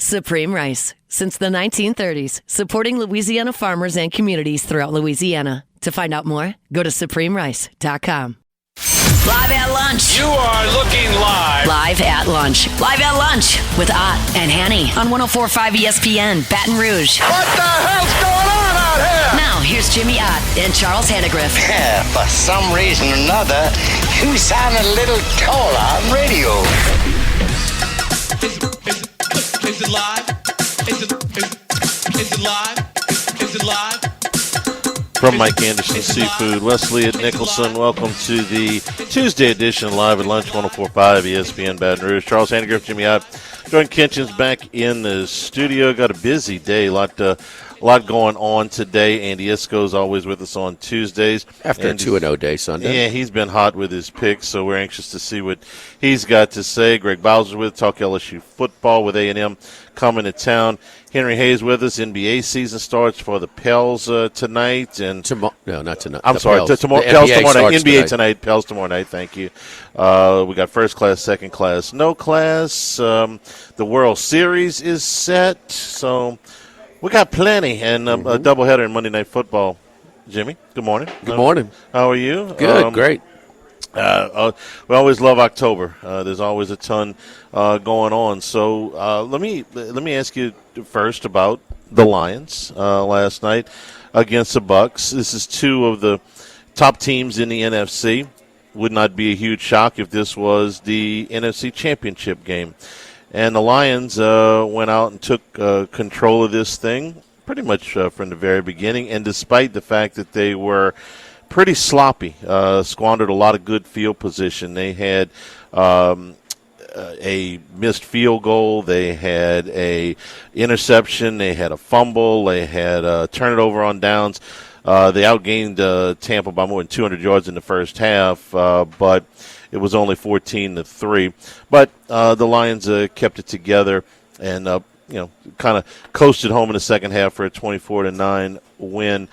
Supreme Rice. Since the 1930s, supporting Louisiana farmers and communities throughout Louisiana. To find out more, go to supremerice.com. Live at lunch. You are looking live. Live at lunch. Live at lunch with Ott and Hanny on 104.5 ESPN, Baton Rouge. What the hell's going on out here? Now, here's Jimmy Ott and Charles Handegriff. For some reason or another, you sound a little taller on radio. Is it live? Is it live? Is it live? From Mike Anderson Seafood, Wesley at Nicholson, welcome to the Tuesday edition of Live at Lunch, 104.5 ESPN Baton Rouge. Charles Handegriff, Jimmy Ott, Jordan Kitchens back in the studio. Got a busy day, a lot going on today. Andy Isco's always with us on Tuesdays. After a 2-0 day Sunday. Yeah, he's been hot with his picks, so we're anxious to see what he's got to say. Greg Bowser's with us, talk LSU football with A&M coming to town. Henry Hayes with us. NBA season starts for the Pels tonight. No, not tonight. I'm sorry, Pels tomorrow night. NBA tonight, Pels tomorrow night. Thank you. We got first class, second class, no class. The World Series is set, so we got plenty. And a doubleheader in Monday Night Football. Jimmy, good morning. Good morning. How are you? Good, great. We always love October. There's always a ton going on. So let me ask you first about the Lions last night against the Bucks. This is two of the top teams in the NFC. Would not be a huge shock if this was the NFC Championship game. And the Lions went out and took control of this thing pretty much from the very beginning. And despite the fact that they were pretty sloppy, squandered a lot of good field position. They had a missed field goal. They had a interception. They had a fumble. They had a turnover on downs. They outgained Tampa by more than 200 yards in the first half, but it was only 14-3. But the Lions kept it together and kind of coasted home in the second half for a 24-9 win.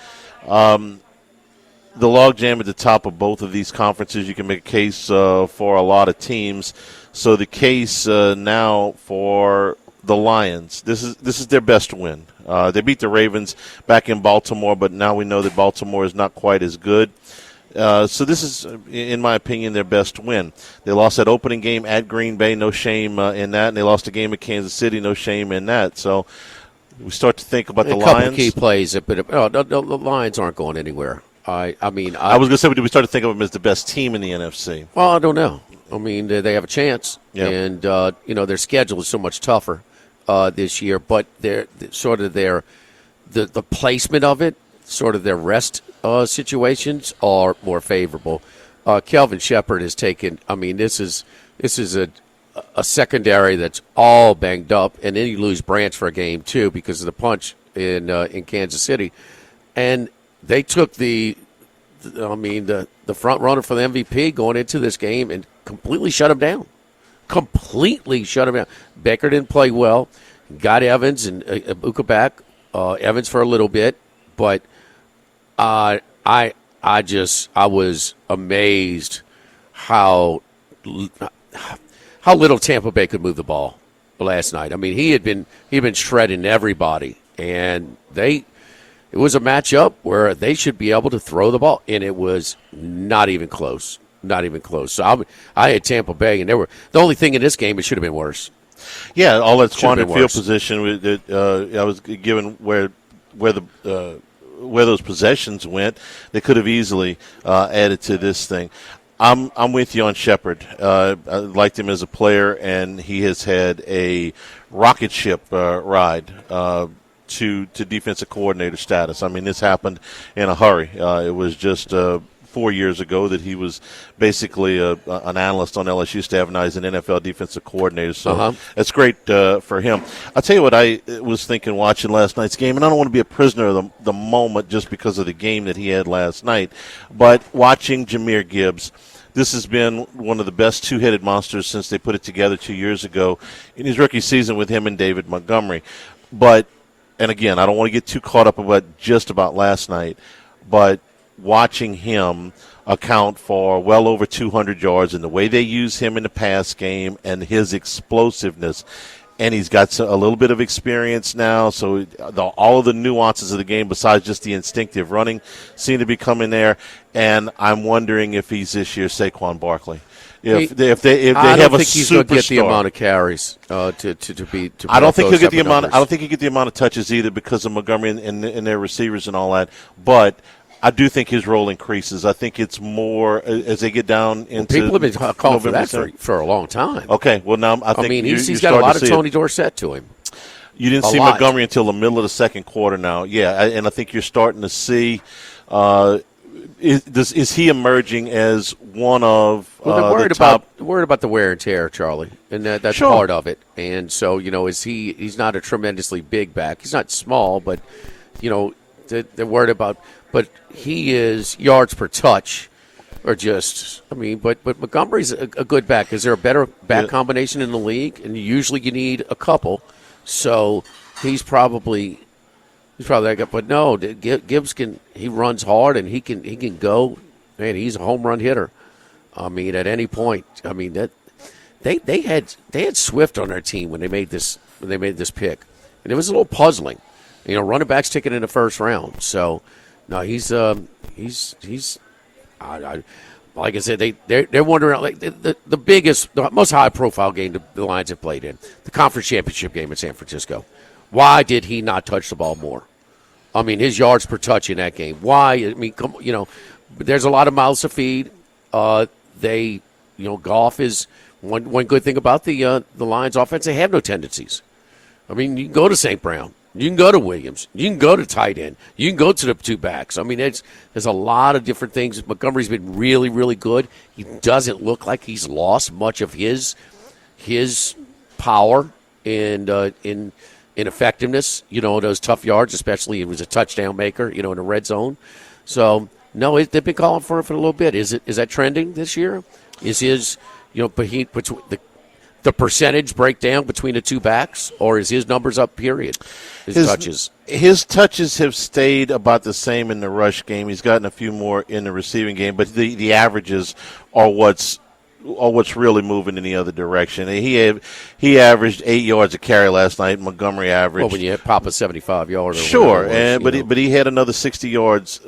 The logjam at the top of both of these conferences, you can make a case for a lot of teams. So the case now for the Lions, this is their best win. They beat the Ravens back in Baltimore, but now we know that Baltimore is not quite as good. So this is, in my opinion, their best win. They lost that opening game at Green Bay, no shame in that, and they lost a game at Kansas City, no shame in that. So we start to think about the Lions. A couple of key plays, but the Lions aren't going anywhere. I was going to say, do we start to think of them as the best team in the NFC? Well, I don't know. I mean, they have a chance, and their schedule is so much tougher this year. But the placement of it, sort of their rest situations are more favorable. Kelvin Shepard has taken. I mean, this is a secondary that's all banged up, and then you lose Branch for a game too because of the punch in Kansas City, and they took the front runner for the MVP going into this game and completely shut him down. Baker didn't play well. Got Evans and Ibuka back. Evans for a little bit, but I was amazed how little Tampa Bay could move the ball last night. I mean, he'd been shredding everybody, and it was a matchup where they should be able to throw the ball, and it was not even close. Not even close. So I had Tampa Bay, and the only thing in this game, it should have been worse. Yeah, all that squandered field position. I was given where those possessions went. They could have easily added to this thing. I'm with you on Shepard. I liked him as a player, and he has had a rocket ship ride to defensive coordinator status. I mean, this happened in a hurry. It was just 4 years ago that he was basically an analyst on LSU staff, and now he's an NFL defensive coordinator. So that's great for him. I'll tell you what I was thinking watching last night's game, and I don't want to be a prisoner of the moment just because of the game that he had last night, but watching Jahmyr Gibbs, this has been one of the best two-headed monsters since they put it together 2 years ago in his rookie season with him and David Montgomery. And again, I don't want to get too caught up about last night, but watching him account for well over 200 yards and the way they use him in the pass game and his explosiveness, and he's got a little bit of experience now. So all of the nuances of the game, besides just the instinctive running, seem to be coming there. And I'm wondering if he's this year's Saquon Barkley. If they I have don't a think he's going to get the superstar. amount of carries to be. I don't think he'll get the amount. I don't think he'll get the amount of touches either because of Montgomery and their receivers and all that. But I do think his role increases. I think it's more as they get down into. People have been calling for November, that for a long time. Okay, well now I think he's got a lot of Tony Dorsett to him. You didn't see Montgomery until the middle of the second quarter now. Yeah, and I think you're starting to see. Is he emerging as one of they're worried the top? worried about the wear and tear, Charlie, and that's Sure. part of it. And so he's not a tremendously big back. He's not small, but they're worried about. But he is yards per touch, or just But Montgomery's a good back. Is there a better back combination in the league? And usually you need a couple. So he's probably that guy. But no, Gibbs he runs hard and he can go. Man, he's a home run hitter. At any point. That they had Swift on their team when they made this pick, and it was a little puzzling. Running backs taken in the first round. So no, he's like I said, they're wondering like the biggest, the most high profile game the Lions have played in, the conference championship game in San Francisco. Why did he not touch the ball more? His yards per touch in that game. Why? There's a lot of mouths to feed. Goff is one good thing about the Lions offense. They have no tendencies. You can go to St. Brown. You can go to Williams. You can go to tight end. You can go to the two backs. There's a lot of different things. Montgomery's been really, really good. He doesn't look like he's lost much of his power and in effectiveness. Those tough yards, especially he was a touchdown maker. In the red zone. So no, they've been calling for it for a little bit. Is that trending this year? Is his the percentage breakdown between the two backs, or is his numbers up, period? His touches. His touches have stayed about the same in the rush game. He's gotten a few more in the receiving game, but the averages are what's really moving in the other direction. And he averaged 8 yards a carry last night. Montgomery averaged. Well, when you pop a 75-yarder. Sure, but he had another 60 yards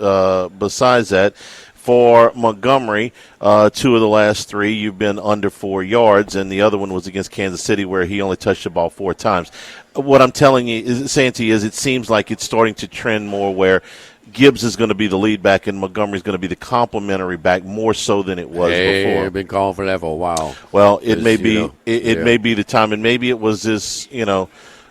besides that. For Montgomery, 2 of the last 3, you've been under 4 yards, and the other one was against Kansas City where he only touched the ball 4 times. What I'm saying to you is it seems like it's starting to trend more where Gibbs is going to be the lead back and Montgomery is going to be the complementary back more so than it was before. I've been calling for that for a while. Well, it may be may be the time, and maybe it was this this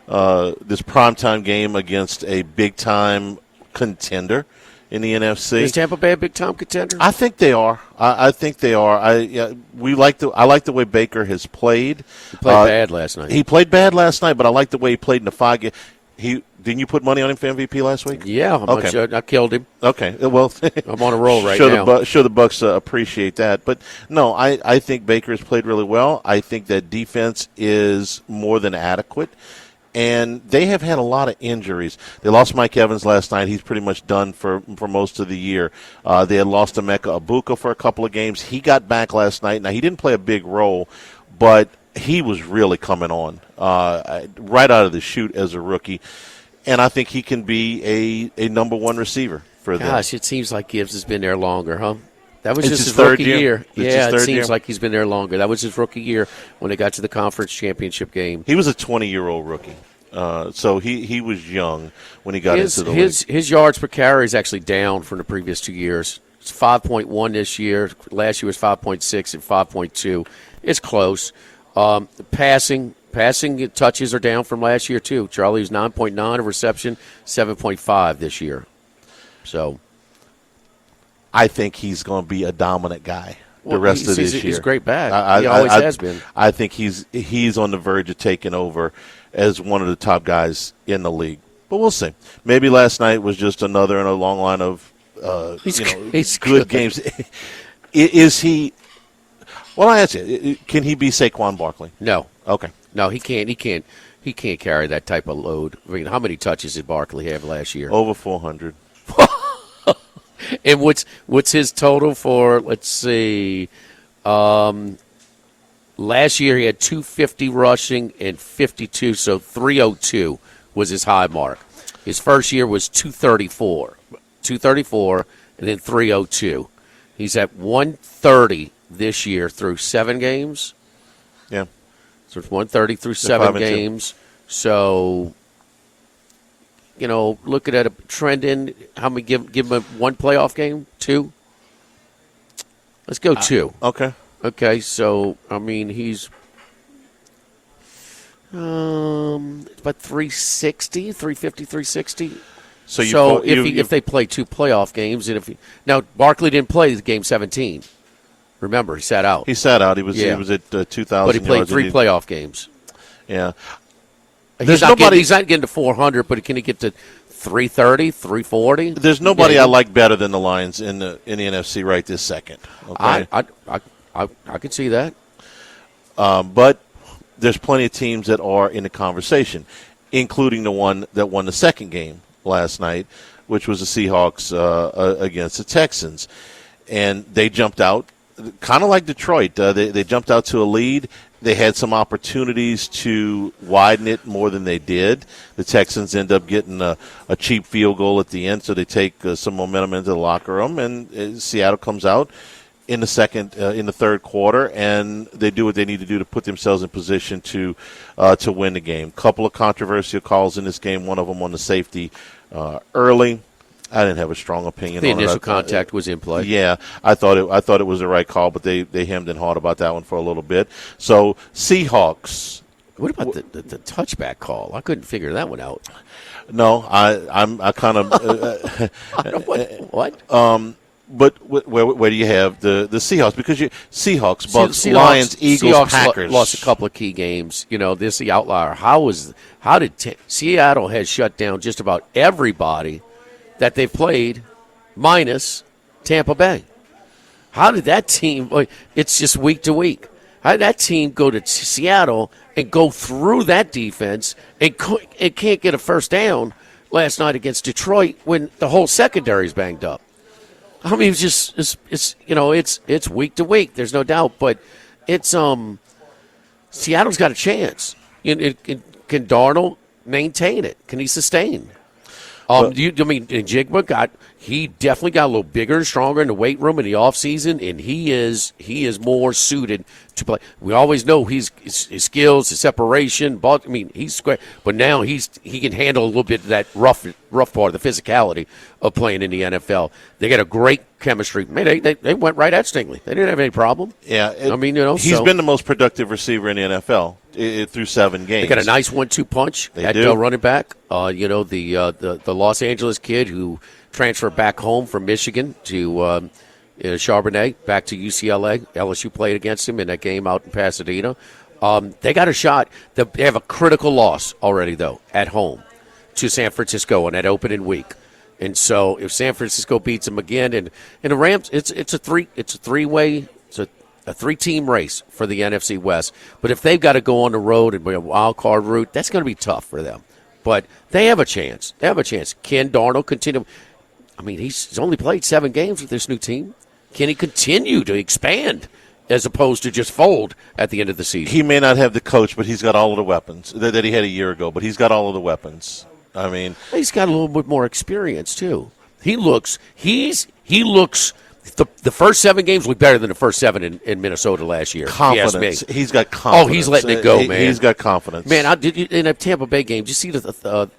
primetime game against a big time contender in the NFC. Is Tampa Bay a big time contender? I think they are. I think they are. I like the way Baker has played. He played bad last night. He played bad last night, but I like the way he played in the 5 game. Didn't you put money on him for MVP last week? Yeah, I killed him. Okay, well, I'm on a roll right now. Sure, the Bucks appreciate that. But no, I think Baker has played really well. I think that defense is more than adequate. And they have had a lot of injuries. They lost Mike Evans last night. He's pretty much done for most of the year. They had lost Emeka Egbuka for a couple of games. He got back last night. Now, he didn't play a big role, but he was really coming on right out of the chute as a rookie. And I think he can be a number 1 receiver for them. Gosh, it seems like Gibbs has been there longer, huh? That was It's just his his rookie third year. year. It's Yeah, his it third seems year. like he's been there longer. That was his rookie year when they got to the conference championship game. He was a 20-year-old rookie. So he was young when he got into the league. His yards per carry is actually down from the previous 2 years. It's 5.1 this year. Last year was 5.6 and 5.2. It's close. Passing touches are down from last year too. Charlie was 9.9 of reception, 7.5 this year. So I think he's going to be a dominant guy the rest of this year. He's a great back. He always has been. I think he's on the verge of taking over as one of the top guys in the league. But we'll see. Maybe last night was just another in a long line of he's good games. Is he – well, I ask you, can he be Saquon Barkley? No. Okay. No, he can't. He can't carry that type of load. I mean, how many touches did Barkley have last year? Over 400. And what's his total for? Let's see. Last year he had 250 rushing and 52, so 302 was his high mark. His first year was 234, and then 302. He's at 130 this year through 7 games. Yeah. So it's 130 through 7 games. So, looking at a trend in, how many give him a 1 playoff game? 2? Let's go 2. Okay. Okay, so, he's about 360, 350, 360. So if they play 2 playoff games, and now Barkley didn't play game 17. Remember, he sat out. He sat out. He was at 2,000 but he played yards 3 playoff games. Yeah. He's not getting to 400, but can he get to 330, 340? There's nobody I like better than the Lions in the NFC right this second. Okay? I could see that. But there's plenty of teams that are in the conversation, including the one that won the second game last night, which was the Seahawks against the Texans. And they jumped out, kind of like Detroit. They jumped out to a lead. They had some opportunities to widen it more than they did. The Texans end up getting a cheap field goal at the end, so they take some momentum into the locker room, and Seattle comes out in the third quarter, and they do what they need to do to put themselves in position to win the game. Couple of controversial calls in this game. One of them on the safety early. I didn't have a strong opinion on it. The initial contact was in play. Yeah, I thought it was the right call, but they hemmed and hawed about that one for a little bit. So Seahawks. What about the touchback call? I couldn't figure that one out. No, I kind of what? But where do you have the Seahawks? Because Seahawks, Bucks, Lions, Eagles, Seahawks Packers lost a couple of key games. This is the outlier. How did Seattle has shut down just about everybody that they've played, minus Tampa Bay? How did that team? It's just week to week. How did that team go to Seattle and go through that defense and can't get a first down last night against Detroit when the whole secondary is banged up? It's just it's week to week. There's no doubt, but it's Seattle's got a chance. Can Darnold maintain it? Can he sustain? Jigba he definitely got a little bigger and stronger in the weight room in the offseason, and he is more suited to play. We always know his skills, his separation, he's square, but now he can handle a little bit of that rough part of the physicality of playing in the NFL. They got a great chemistry. Man, they went right at Stingley. They didn't have any problem. Yeah, he's been the most productive receiver in the NFL through 7 games. They got a nice 1-2 punch at running back. The Los Angeles kid who transferred back home from Michigan to Charbonnet, back to UCLA. LSU played against him in that game out in Pasadena. They got a shot. They have a critical loss already, though, at home to San Francisco on that opening week. And so if San Francisco beats them again, and the Rams, it's a 3-team race for the NFC West. But if they've got to go on the road and be a wild card route, that's going to be tough for them. But they have a chance. Can Darnold continue? He's only played 7 games with this new team. Can he continue to expand as opposed to just fold at the end of the season? He may not have the coach, but he's got all of the weapons that he had a year ago. But he's got all of the weapons. He's got a little bit more experience too. He looks the first 7 games look better than the first 7 in Minnesota last year. Confidence. He's got confidence. Oh, he's letting it go, man. He's got confidence. Man, in a Tampa Bay game, did you see the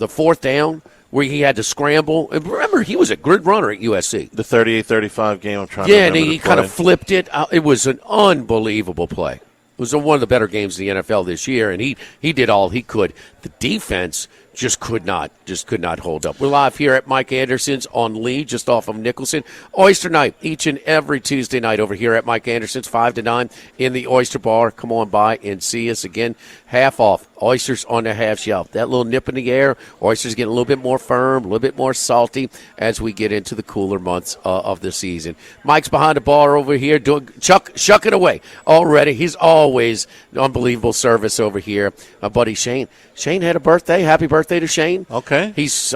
fourth down where he had to scramble? And remember, he was a good runner at USC. The 38-35 game, I'm trying to remember. Yeah, and he kind of flipped it. It was an unbelievable play. It was one of the better games in the NFL this year, and he did all he could. The defense just could not hold up. We're live here at Mike Anderson's on Lee, just off of Nicholson. Oyster Night, each and every Tuesday night over here at Mike Anderson's, 5 to 9 in the Oyster Bar. Come on by and see us again. Half off. Oysters on the half shelf. That little nip in the air, oysters getting a little bit more firm, a little bit more salty as we get into the cooler months of the season. Mike's behind the bar over here, shucking away already. He's always unbelievable service over here. My buddy Shane Shane had a birthday. Happy birthday to Shane. Okay. He's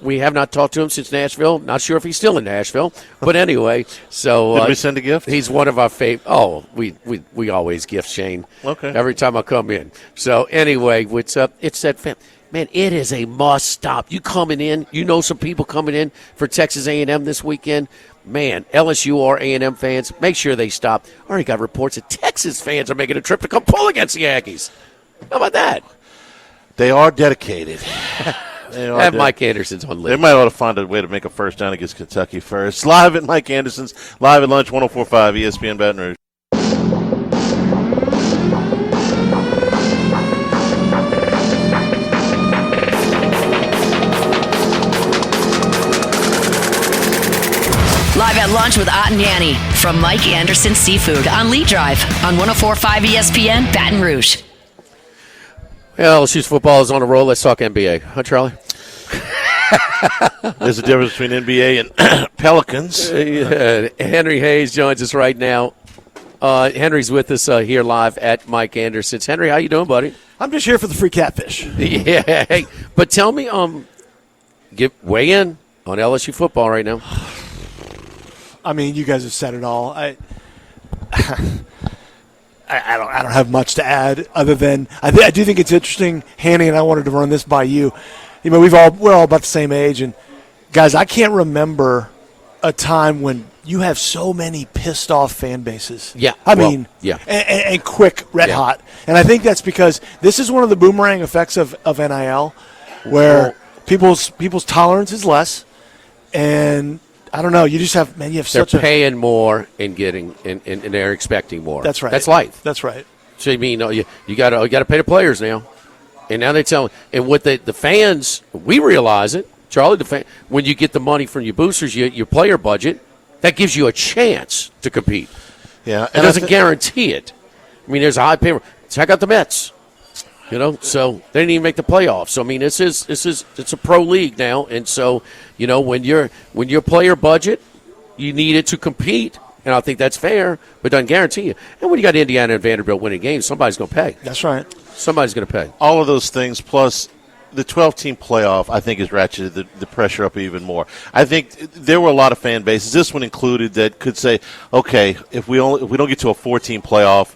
we have not talked to him since Nashville. Not sure if he's still in Nashville. But anyway, so did we send a gift? He's one of our favorite. Oh, we always gift Shane. Okay. Every time I come in. So anyway, what's up? It's that man, it is a must stop. You coming in, you know some people coming in for Texas A&M this weekend. Man, LSU or A&M fans, make sure they stop. I already got reports that Texas fans are making a trip to come pull against the Yankees. How about that? They are dedicated. Mike Anderson's on They leave. might ought to find a way to make a first down against Kentucky first. Live at Mike Anderson's, live at lunch, 104.5 ESPN Baton Rouge. Live at lunch with Ott and Yanni from Mike Anderson Seafood on Lee Drive on 104.5 ESPN Baton Rouge. Well, LSU's football is on a roll. Let's talk NBA. Huh, Charlie? There's a difference between NBA and Pelicans. Henry Hayes joins us right now. Henry's with us here live at Mike Anderson's. Henry, how you doing, buddy? I'm just here for the free catfish. Yeah. Hey, but tell me, weigh in on LSU football right now. I mean, you guys have said it all. I don't have much to add other than I do think it's interesting, Hanny, and I wanted to run this by you. You know, we're all about the same age, and guys, I can't remember a time when you have so many pissed off fan bases. Yeah, I mean, yeah, and quick, red hot, and I think that's because this is one of the boomerang effects of NIL, where people's tolerance is less, and I don't know. You just have They're paying more and getting and they're expecting more. That's right. That's life. That's right. So you mean you got to pay the players now, and now they tell and what the fans we realize it, Charlie. When you get the money from your boosters, your player budget, that gives you a chance to compete. Yeah, it doesn't guarantee it. I mean, there's a high payroll. Check out the Mets. You know, so they didn't even make the playoffs. So I mean, it's a pro league now, and so you know when your player budget, you need it to compete, and I think that's fair, but doesn't guarantee you. And when you got Indiana and Vanderbilt winning games, somebody's going to pay. That's right. Somebody's going to pay. All of those things plus the 12-team playoff, I think, has ratcheted the pressure up even more. I think there were a lot of fan bases, this one included, that could say, okay, if we don't get to a 4-team playoff,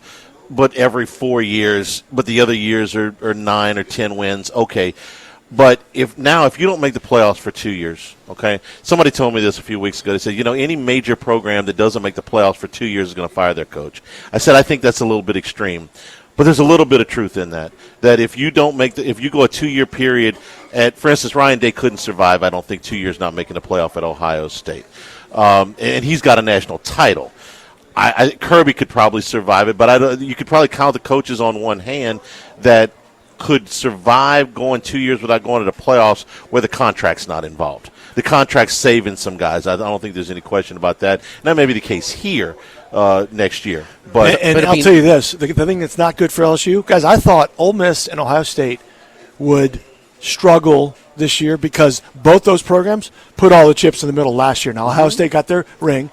but every 4 years, but the other years are 9 or 10 wins, okay. But if you don't make the playoffs for 2 years, okay, somebody told me this a few weeks ago. They said, any major program that doesn't make the playoffs for 2 years is going to fire their coach. I said, I think that's a little bit extreme. But there's a little bit of truth in that. That if you don't if you go a 2-year period for instance, Ryan Day couldn't survive, I don't think, 2 years not making the playoff at Ohio State. And he's got a national title. Kirby could probably survive it, but you could probably count the coaches on one hand that could survive going 2 years without going to the playoffs where the contract's not involved. The contract's saving some guys. I don't think there's any question about that. And that may be the case here next year. But I'll tell you this, the thing that's not good for LSU, guys, I thought Ole Miss and Ohio State would struggle this year because both those programs put all the chips in the middle last year. Now, Ohio State got their ring.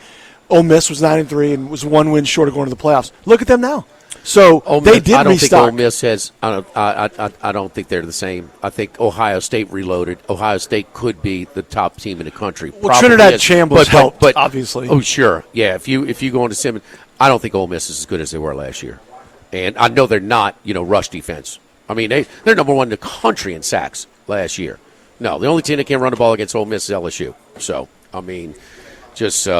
Ole Miss was 9-3 and was 1 win short of going to the playoffs. Look at them now. So they did restock. I don't think Ole Miss has. I don't think they're the same. I think Ohio State reloaded. Ohio State could be the top team in the country. Well, Trinidad Chambliss helped, obviously. Oh, sure, yeah. If you go into Simmons, I don't think Ole Miss is as good as they were last year, and I know they're not. Rush defense. I memean, they're number one in the country in sacks last year. No, the only team that can run the ball against Ole Miss is LSU. So I mean. Just, they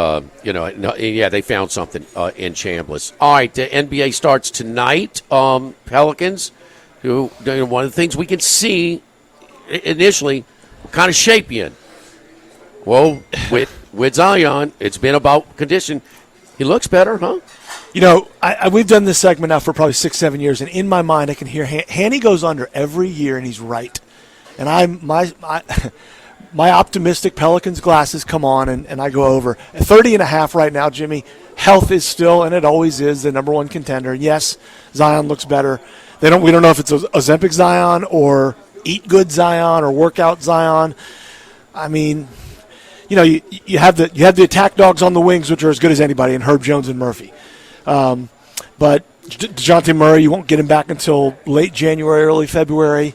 found something in Chambliss. All right, the NBA starts tonight. Pelicans, who one of the things we can see initially, what kind of shape you in? Well, with Zion, it's been about condition. He looks better, huh? We've done this segment now for probably 6-7 years, and in my mind I can hear Hanny goes under every year, and he's right. And my optimistic Pelicans glasses come on, and I go over. At 30.5 right now, Jimmy, health is still, and it always is, the number one contender. Yes, Zion looks better. We don't know if it's Ozempic Zion or Eat Good Zion or Workout Zion. I mean, you have the attack dogs on the wings, which are as good as anybody, and Herb Jones and Murphy. But DeJounte Murray, you won't get him back until late January, early February.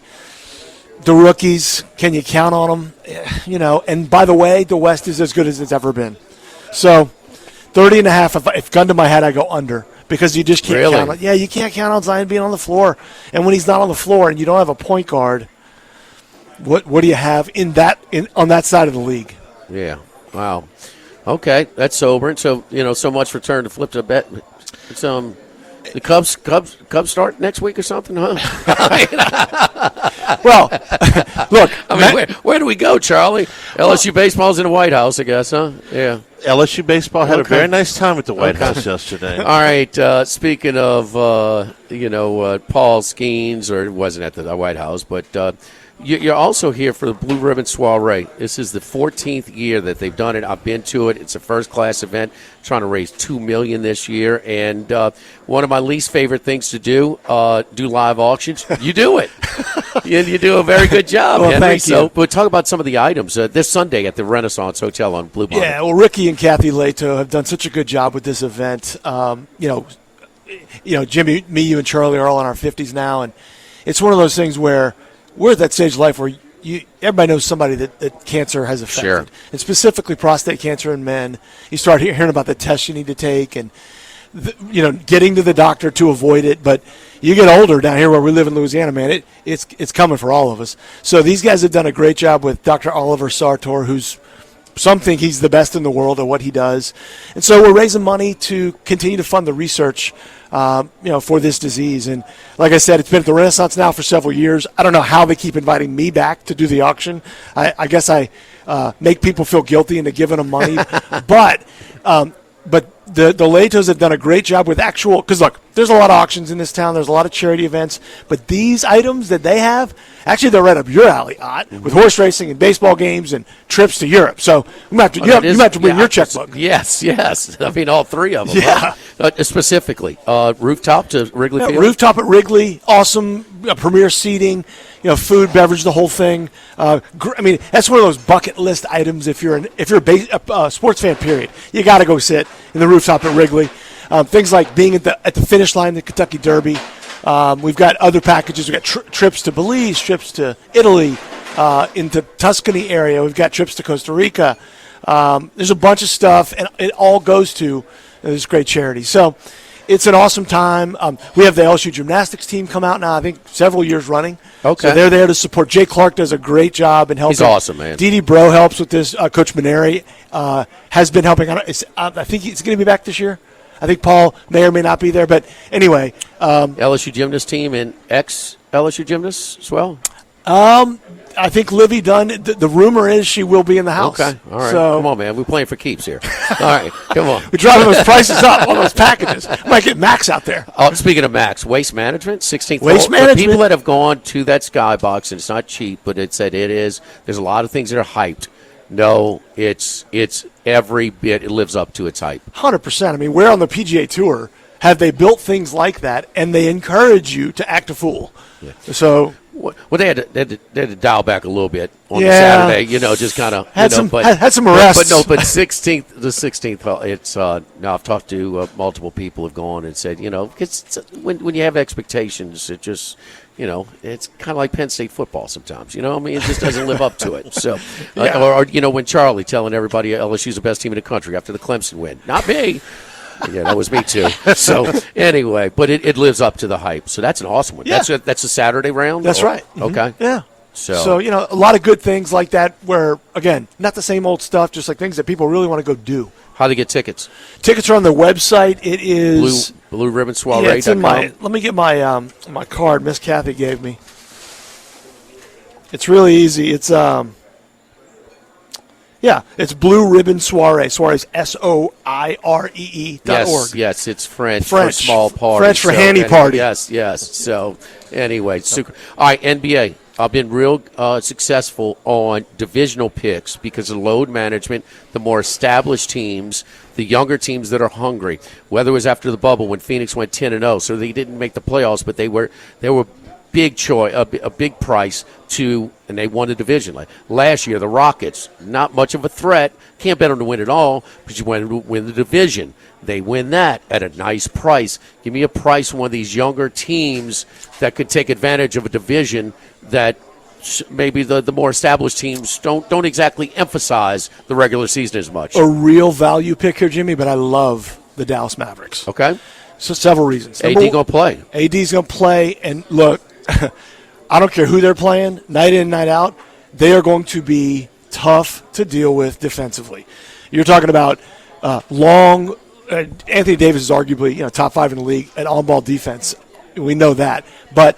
The rookies, can you count on them? You know, and by the way, the West is as good as it's ever been. So 30.5, if gun to my head, I go under because you just can't count on. Yeah, you can't count on Zion being on the floor. And when he's not on the floor and you don't have a point guard, what do you have on that side of the league? Yeah. Wow. Okay, that's sobering. So, so much for turn to flip to a bet. It's the Cubs start next week or something, huh? Well, look. I mean, where do we go, Charlie? LSU baseball's in the White House, I guess, huh? Yeah. LSU baseball had a very nice time at the White House yesterday. All right. Speaking of, Paul Skeens, or it wasn't at the White House, but you're also here for the Blue Ribbon Soiree. This is the 14th year that they've done it. I've been to it. It's a first-class event, trying to raise $2 million this year. And one of my least favorite things to do live auctions. You do it. You do a very good job, well, Henry. Thank you. So, but talk about some of the items this Sunday at the Renaissance Hotel on Blue Bonnet. Yeah, well, Ricky and Kathy Leto have done such a good job with this event. Jimmy, me, you, and Charlie are all in our 50s now, and it's one of those things where we're at that stage of life where everybody knows somebody that cancer has affected. Sure. And specifically prostate cancer in men. You start hearing about the tests you need to take and, getting to the doctor to avoid it. But you get older down here where we live in Louisiana, man, it's coming for all of us. So these guys have done a great job with Dr. Oliver Sartor, who's some think he's the best in the world at what he does. And so we're raising money to continue to fund the research for this disease. And like I said, it's been at the Renaissance now for several years. I don't know how they keep inviting me back to do the auction. I guess I make people feel guilty into giving them money. But the Latos have done a great job with because look, there's a lot of auctions in this town. There's a lot of charity events. But these items that they have, actually they're right up your alley, with horse racing and baseball games and trips to Europe. So you might have to bring your checkbook. Yes. I mean, all three of them. Yeah. Specifically, rooftop to Wrigley Field? Rooftop at Wrigley, awesome premier seating, food, beverage, the whole thing. I mean, that's one of those bucket list items if you're a sports fan, period. You got to go sit in the rooftop at Wrigley. Things like being at the finish line, the Kentucky Derby. We've got other packages. We've got trips to Belize, trips to Italy, into Tuscany area. We've got trips to Costa Rica. There's a bunch of stuff, and it all goes to this great charity. So it's an awesome time. We have the LSU gymnastics team come out now, I think, several years running. Okay. So they're there to support. Jay Clark does a great job in helping. He's awesome, man. Dee Bro helps with this. Coach Maneri has been helping. I think he's going to be back this year. I think Paul may or may not be there. But anyway. LSU gymnast team and ex-LSU gymnasts as well? I think Livy Dunn, the rumor is she will be in the house. Okay, all right. So, come on, man. We're playing for keeps here. All right, come on. We're driving those prices up on those packages. Might get Max out there. Speaking of Max, Waste Management, 16th. Waste Management. The people that have gone to that skybox, and it's not cheap, but it said it is. There's a lot of things that are hyped. No, it's every bit. It lives up to its hype. 100%. I mean, we're on the PGA Tour. Have they built things like that, and they encourage you to act a fool? Yeah. So, well, they had to dial back a little bit on the Saturday. Just kind of had some arrests. But 16th. It's now I've talked to multiple people who've gone and said, it's when you have expectations, it just. It's kind of like Penn State football sometimes. I mean, it just doesn't live up to it. So, or when Charlie telling everybody LSU's the best team in the country after the Clemson win. Not me. Yeah, that was me too. So anyway, but it lives up to the hype. So that's an awesome one. Yeah. That's a Saturday round? That's right. Mm-hmm. Okay. Yeah. So a lot of good things like that where, again, not the same old stuff, just like things that people really want to go do. How do they get tickets? Tickets are on the website. It is Blue Ribbon Soiree. Yeah, it's in let me get my my card Miss Kathy gave me. It's really easy. It's it's Blue Ribbon Soiree. Soiree's SOIREE.org. Yes, it's French for small party. French for handy party. Yes. So anyway, super. All right, NBA. I've been real successful on divisional picks because of load management, the more established teams, the younger teams that are hungry. Whether it was after the bubble when Phoenix went 10-0, so they didn't make the playoffs, but they were big choice, a big price and they won the division. Like last year, the Rockets, not much of a threat. Can't bet them to win it all, but you want to win the division. They win that at a nice price. Give me a price on one of these younger teams that could take advantage of a division that maybe the more established teams don't exactly emphasize the regular season as much. A real value pick here, Jimmy, but I love the Dallas Mavericks. Okay. So several reasons. AD going to play. AD's going to play, and look, I don't care who they're playing, night in, night out, they are going to be tough to deal with defensively. You're talking about long. Anthony Davis is arguably top 5 in the league at on-ball defense. We know that, but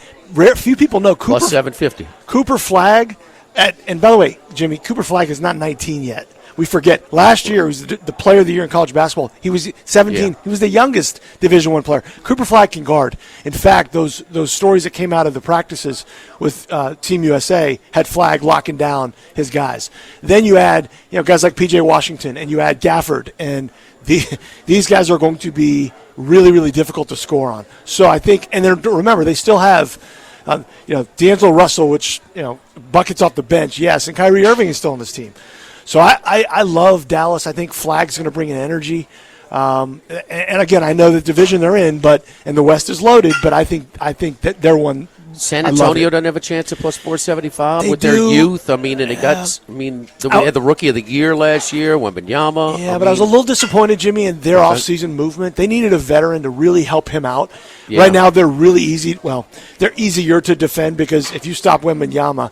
few people know Cooper. Plus 750. Cooper Flagg, and by the way, Jimmy, Cooper Flagg is not 19 yet. We forget. Last year, he was the player of the year in college basketball. He was 17. Yeah. He was the youngest Division I player. Cooper Flagg can guard. In fact, those stories that came out of the practices with Team USA had Flagg locking down his guys. Then you add guys like P.J. Washington, and you add Gafford, and these guys are going to be really, really difficult to score on. So I think, and then remember, they still have D'Angelo Russell, which buckets off the bench, yes, and Kyrie Irving is still on this team. So I love Dallas. I think Flagg's going to bring an energy. And again, I know the division they're in, and the West is loaded, but I think that they're one. San Antonio doesn't have a chance at plus 475 with their youth. I mean, and they got. We had the rookie of the year last year, Wembanyama. Yeah, but I was a little disappointed, Jimmy, in their offseason movement. They needed a veteran to really help him out. Yeah. Right now, they're really easy. Well, they're easier to defend because if you stop Wembanyama,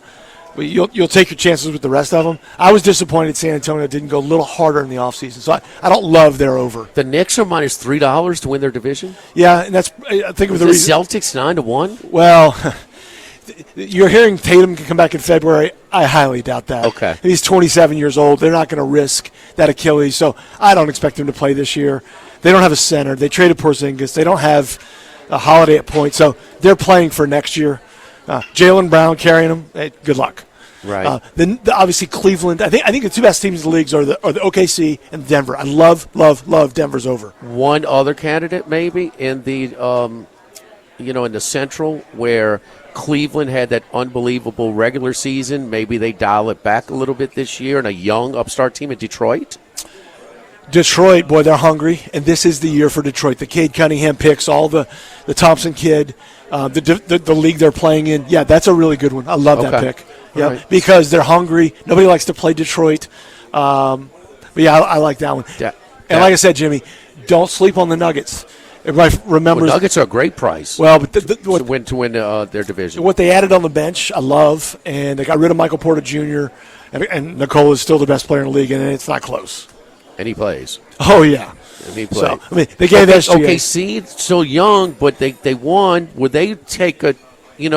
you'll take your chances with the rest of them. I was disappointed San Antonio didn't go a little harder in the offseason, so I don't love their over. The Knicks are minus $3 to win their division. Yeah, and that's I think of the reason. Celtics 9-1. Well, you're hearing Tatum can come back in February. I highly doubt that. Okay, he's 27 years old. They're not going to risk that Achilles, so I don't expect him to play this year. They don't have a center. They traded Porzingis. They don't have a Holiday at point, so they're playing for next year. Jaylen Brown carrying them. Hey, good luck. Right. Then obviously Cleveland. I think the two best teams in the leagues are the OKC and Denver. I love Denver's over. One other candidate maybe in the in the Central where Cleveland had that unbelievable regular season. Maybe they dial it back a little bit this year, and a young upstart team in Detroit. Detroit, boy, they're hungry, and this is the year for Detroit. The Cade Cunningham picks, all the Thompson kid, the league they're playing in. Yeah, that's a really good one. I love that pick. Yeah, right. Because they're hungry. Nobody likes to play Detroit. But yeah, I like that one. Yeah. And like I said, Jimmy, don't sleep on the Nuggets. Everybody remembers Nuggets are a great price. Well, but to win their division. What they added on the bench, I love, and they got rid of Michael Porter Jr. And Nicole is still the best player in the league, and it's not close. And he plays. Oh yeah. And he plays. So, they gave OKC still young, but they won. Would they take a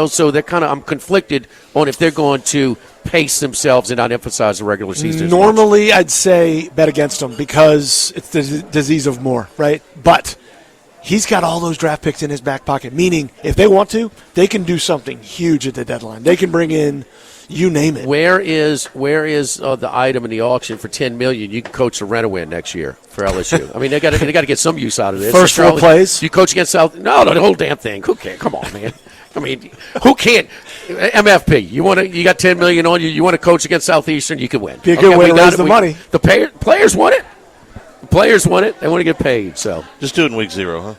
so they're I'm conflicted on if they're going to pace themselves and not emphasize the regular season. Normally, I'd say bet against them because it's the disease of more, right? But he's got all those draft picks in his back pocket, meaning if they want to, they can do something huge at the deadline. They can bring in, you name it. Where is the item in the auction for $10 million? You can coach the Rent-A-Win next year for LSU. I mean, they got to get some use out of this. First four plays. You coach against South? No, the whole damn thing. Who cares? Come on, man. I mean, who can't? MFP. You got $10 million on you. You want to coach against Southeastern? You can win. Be a good way to raise the money. The players want it. The players want it. They want to get paid. So just do it in week 0, huh?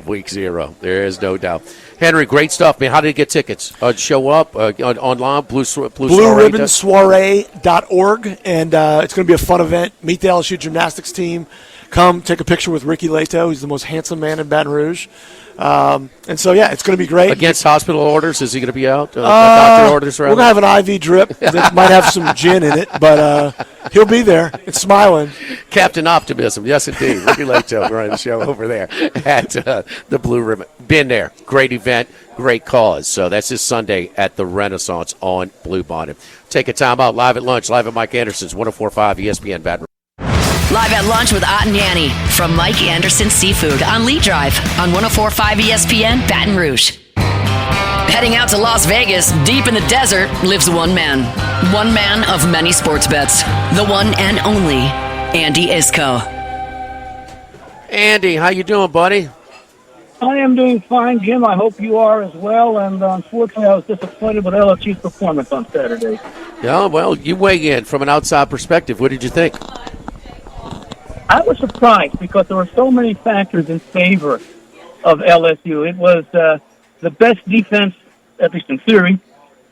Week 0. There is no doubt. Henry, great stuff, man. How did you get tickets? Show up online, BlueRibbonSoiree.org, and it's going to be a fun event. Meet the LSU gymnastics team. Come take a picture with Ricky Leto. He's the most handsome man in Baton Rouge. And so, yeah, it's going to be great. Against hospital orders, is he going to be out? Doctor orders, rather? We're going to have an IV drip that might have some gin in it, but he'll be there and smiling. Captain Optimism, yes, indeed. Ricky Leto running the show over there at the Blue Ribbon. Been there. Great event, great cause. So that's this Sunday at the Renaissance on Blue Bonnet. Take a time out live at lunch, live at Mike Anderson's 104.5 ESPN Baton Rouge. Live at lunch with Ott and Yanni from Mike Anderson Seafood on Lee Drive on 104.5 ESPN Baton Rouge. Heading out to Las Vegas, deep in the desert, lives one man. One man of many sports bets. The one and only Andy Isco. Andy, how you doing, buddy? I am doing fine, Jim. I hope you are as well. And unfortunately, I was disappointed with LSU's performance on Saturday. Yeah, well, you weigh in from an outside perspective. What did you think? I was surprised because there were so many factors in favor of LSU. It was the best defense, at least in theory,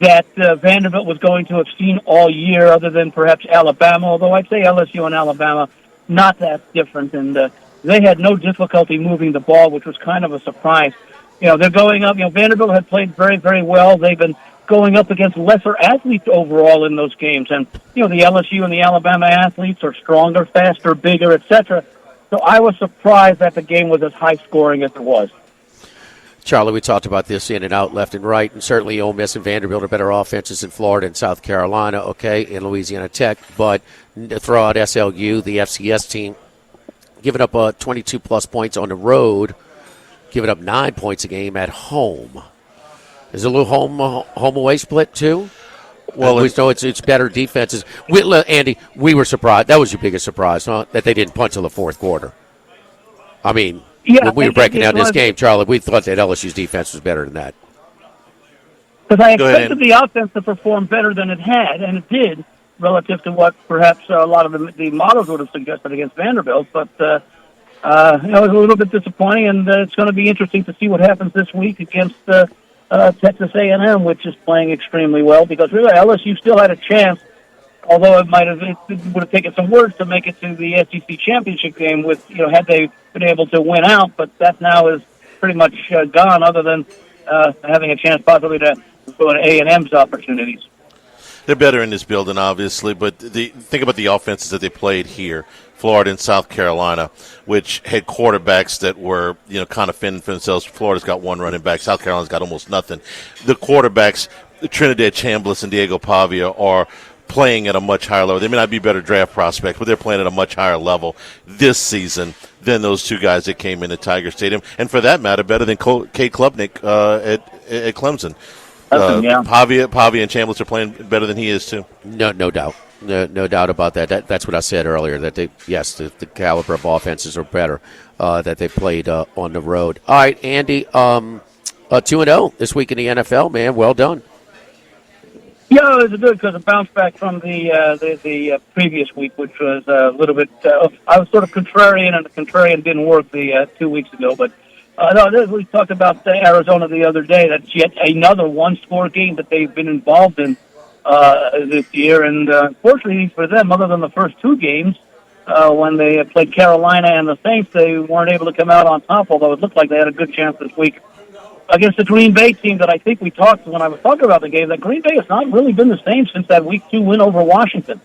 that Vanderbilt was going to have seen all year, other than perhaps Alabama, although I'd say LSU and Alabama not that different. And they had no difficulty moving the ball, which was kind of a surprise. They're going up. Vanderbilt had played very, very well. They've been going up against lesser athletes overall in those games. And, the LSU and the Alabama athletes are stronger, faster, bigger, etc. So I was surprised that the game was as high-scoring as it was. Charlie, we talked about this in and out, left and right, and certainly Ole Miss and Vanderbilt are better offenses in Florida and South Carolina, and Louisiana Tech. But throw out SLU, the FCS team, giving up 22-plus points on the road, giving up 9 points a game at home. Is it a little home-away split, too? Well, we know it's better defenses. Andy, we were surprised. That was your biggest surprise, huh? That they didn't punch till the fourth quarter. I mean, when we were breaking down this game, Charlie, we thought that LSU's defense was better than that. Because I expected the offense to perform better than it had, and it did, relative to what perhaps a lot of the models would have suggested against Vanderbilt. But it was a little bit disappointing, and it's going to be interesting to see what happens this week against Texas A&M, which is playing extremely well. Because really, LSU still had a chance, although it would have taken some work to make it to the SEC championship game. Had they been able to win out, but that now is pretty much gone. Other than having a chance possibly to go to A&M's opportunities. They're better in this building, obviously, but think about the offenses that they played here, Florida and South Carolina, which had quarterbacks that were, kind of fending for themselves. Florida's got one running back. South Carolina's got almost nothing. The quarterbacks, Trinidad Chambliss and Diego Pavia, are playing at a much higher level. They may not be better draft prospects, but they're playing at a much higher level this season than those two guys that came into Tiger Stadium. And for that matter, better than Kate Klubnik at Clemson. Pavia and Chambliss are playing better than he is, too. No doubt. No doubt about that. That's what I said earlier, that the caliber of offenses are better that they played on the road. All right, Andy, 2-0 this week in the NFL, man. Well done. Yeah, it was good because it bounced back from the previous week, which was a little bit. I was sort of contrarian, and the contrarian didn't work the 2 weeks ago. But we talked about Arizona the other day. That's yet another one-score game that they've been involved in this year. And fortunately for them, other than the first two games, when they played Carolina and the Saints, they weren't able to come out on top. Although it looked like they had a good chance this week against the Green Bay team that I think we talked when I was talking about the game, that Green Bay has not really been the same since that Week 2 win over Washington.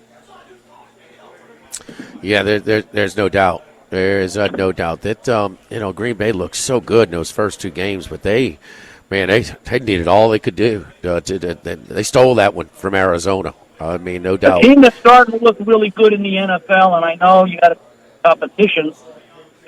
Yeah, there's no doubt. There is no doubt that Green Bay looked so good in those first two games, but they needed all they could do. They stole that one from Arizona. I mean, no doubt. A team that's starting to look really good in the NFL, and I know you got a competition.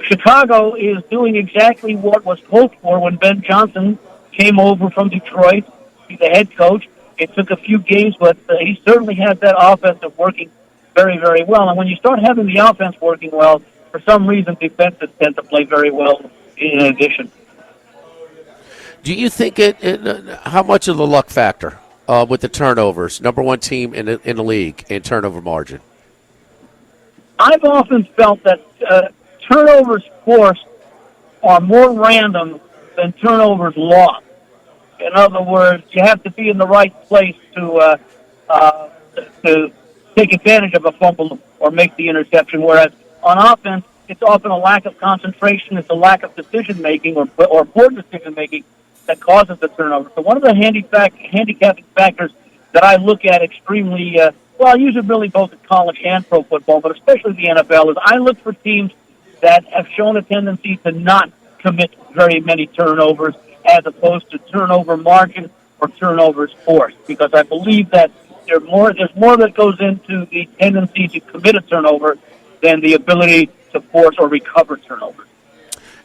Chicago is doing exactly what was hoped for when Ben Johnson came over from Detroit. He's the head coach. It took a few games, but he certainly has that offense working very, very well. And when you start having the offense working well, for some reason, defenses tend to play very well in addition. Do you think how much of the luck factor with the turnovers? Number one team in the league in turnover margin. I've often felt that turnovers forced are more random than turnovers lost. In other words, you have to be in the right place to take advantage of a fumble or make the interception. Whereas on offense, it's often a lack of concentration, it's a lack of decision-making or poor decision-making that causes the turnover. So one of the handicapping factors that I look at extremely, I use it really both in college and pro football, but especially the NFL, is I look for teams that have shown a tendency to not commit very many turnovers as opposed to turnover margin or turnovers forced, because I believe that there's more that goes into the tendency to commit a turnover than the ability to force or recover turnovers.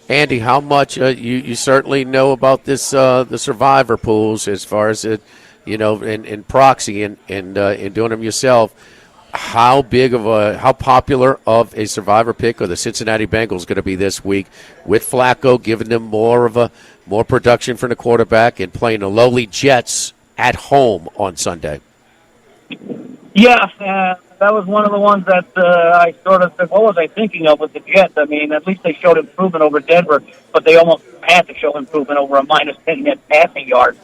Andy, how much you certainly know about this the survivor pools as far as it, in proxy and doing them yourself. How popular of a survivor pick are the Cincinnati Bengals going to be this week with Flacco giving them more production from the quarterback and playing the lowly Jets at home on Sunday? Yeah, that was one of the ones that I sort of said, what was I thinking of with the Jets? I mean, at least they showed improvement over Denver, but they almost had to show improvement over a -10 net passing yard.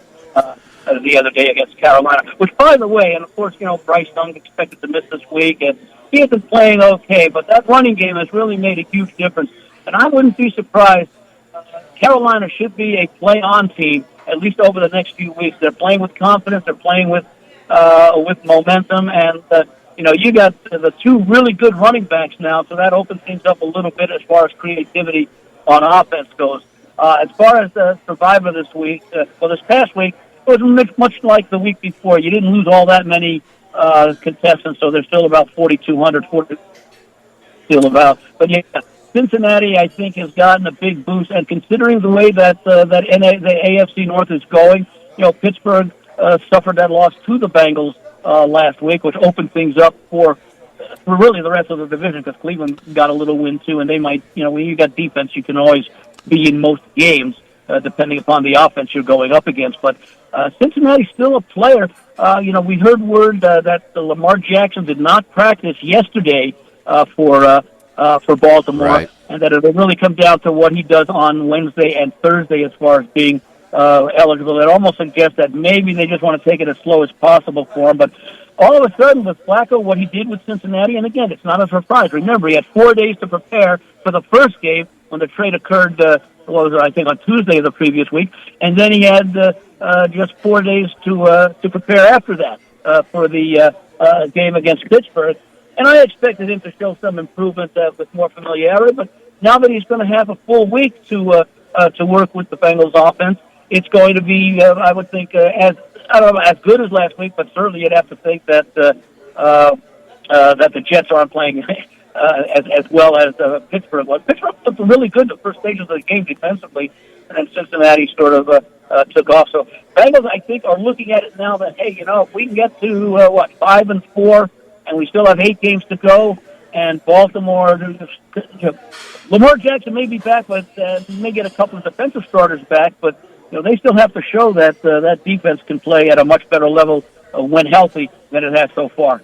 the other day against Carolina. Which, by the way, and of course, Bryce Young expected to miss this week, and he has been playing okay, but that running game has really made a huge difference. And I wouldn't be surprised. Carolina should be a play-on team, at least over the next few weeks. They're playing with confidence. They're playing with momentum. And, you got the two really good running backs now, so that opens things up a little bit as far as creativity on offense goes. As far as the Survivor this week, this past week, it was much like the week before. You didn't lose all that many contestants, so there's still about 4,200 still about. But, yeah. Cincinnati, I think, has gotten a big boost, and considering the way that the AFC North is going, Pittsburgh suffered that loss to the Bengals last week, which opened things up for really the rest of the division, because Cleveland got a little win too, and they might, when you got defense, you can always be in most games depending upon the offense you're going up against. But Cincinnati's still a player. We heard word that Lamar Jackson did not practice yesterday for Baltimore, right, and that it'll really come down to what he does on Wednesday and Thursday as far as being eligible. It almost suggests that maybe they just want to take it as slow as possible for him. But all of a sudden, with Flacco, what he did with Cincinnati, and again, it's not a surprise. Remember, he had 4 days to prepare for the first game when the trade occurred, I think on Tuesday of the previous week, and then he had just 4 days to prepare after that for the game against Pittsburgh. And I expected him to show some improvement with more familiarity, but now that he's going to have a full week to work with the Bengals offense, it's going to be, I would think, as good as last week, but certainly you'd have to think that the Jets aren't playing as well as Pittsburgh was. Pittsburgh looked really good the first stages of the game defensively, and then Cincinnati sort of took off. So Bengals, I think, are looking at it now that, hey, if we can get to 5-4. And we still have 8 games to go. And Baltimore, Lamar Jackson may be back, but may get a couple of defensive starters back. But they still have to show that that defense can play at a much better level when healthy than it has so far.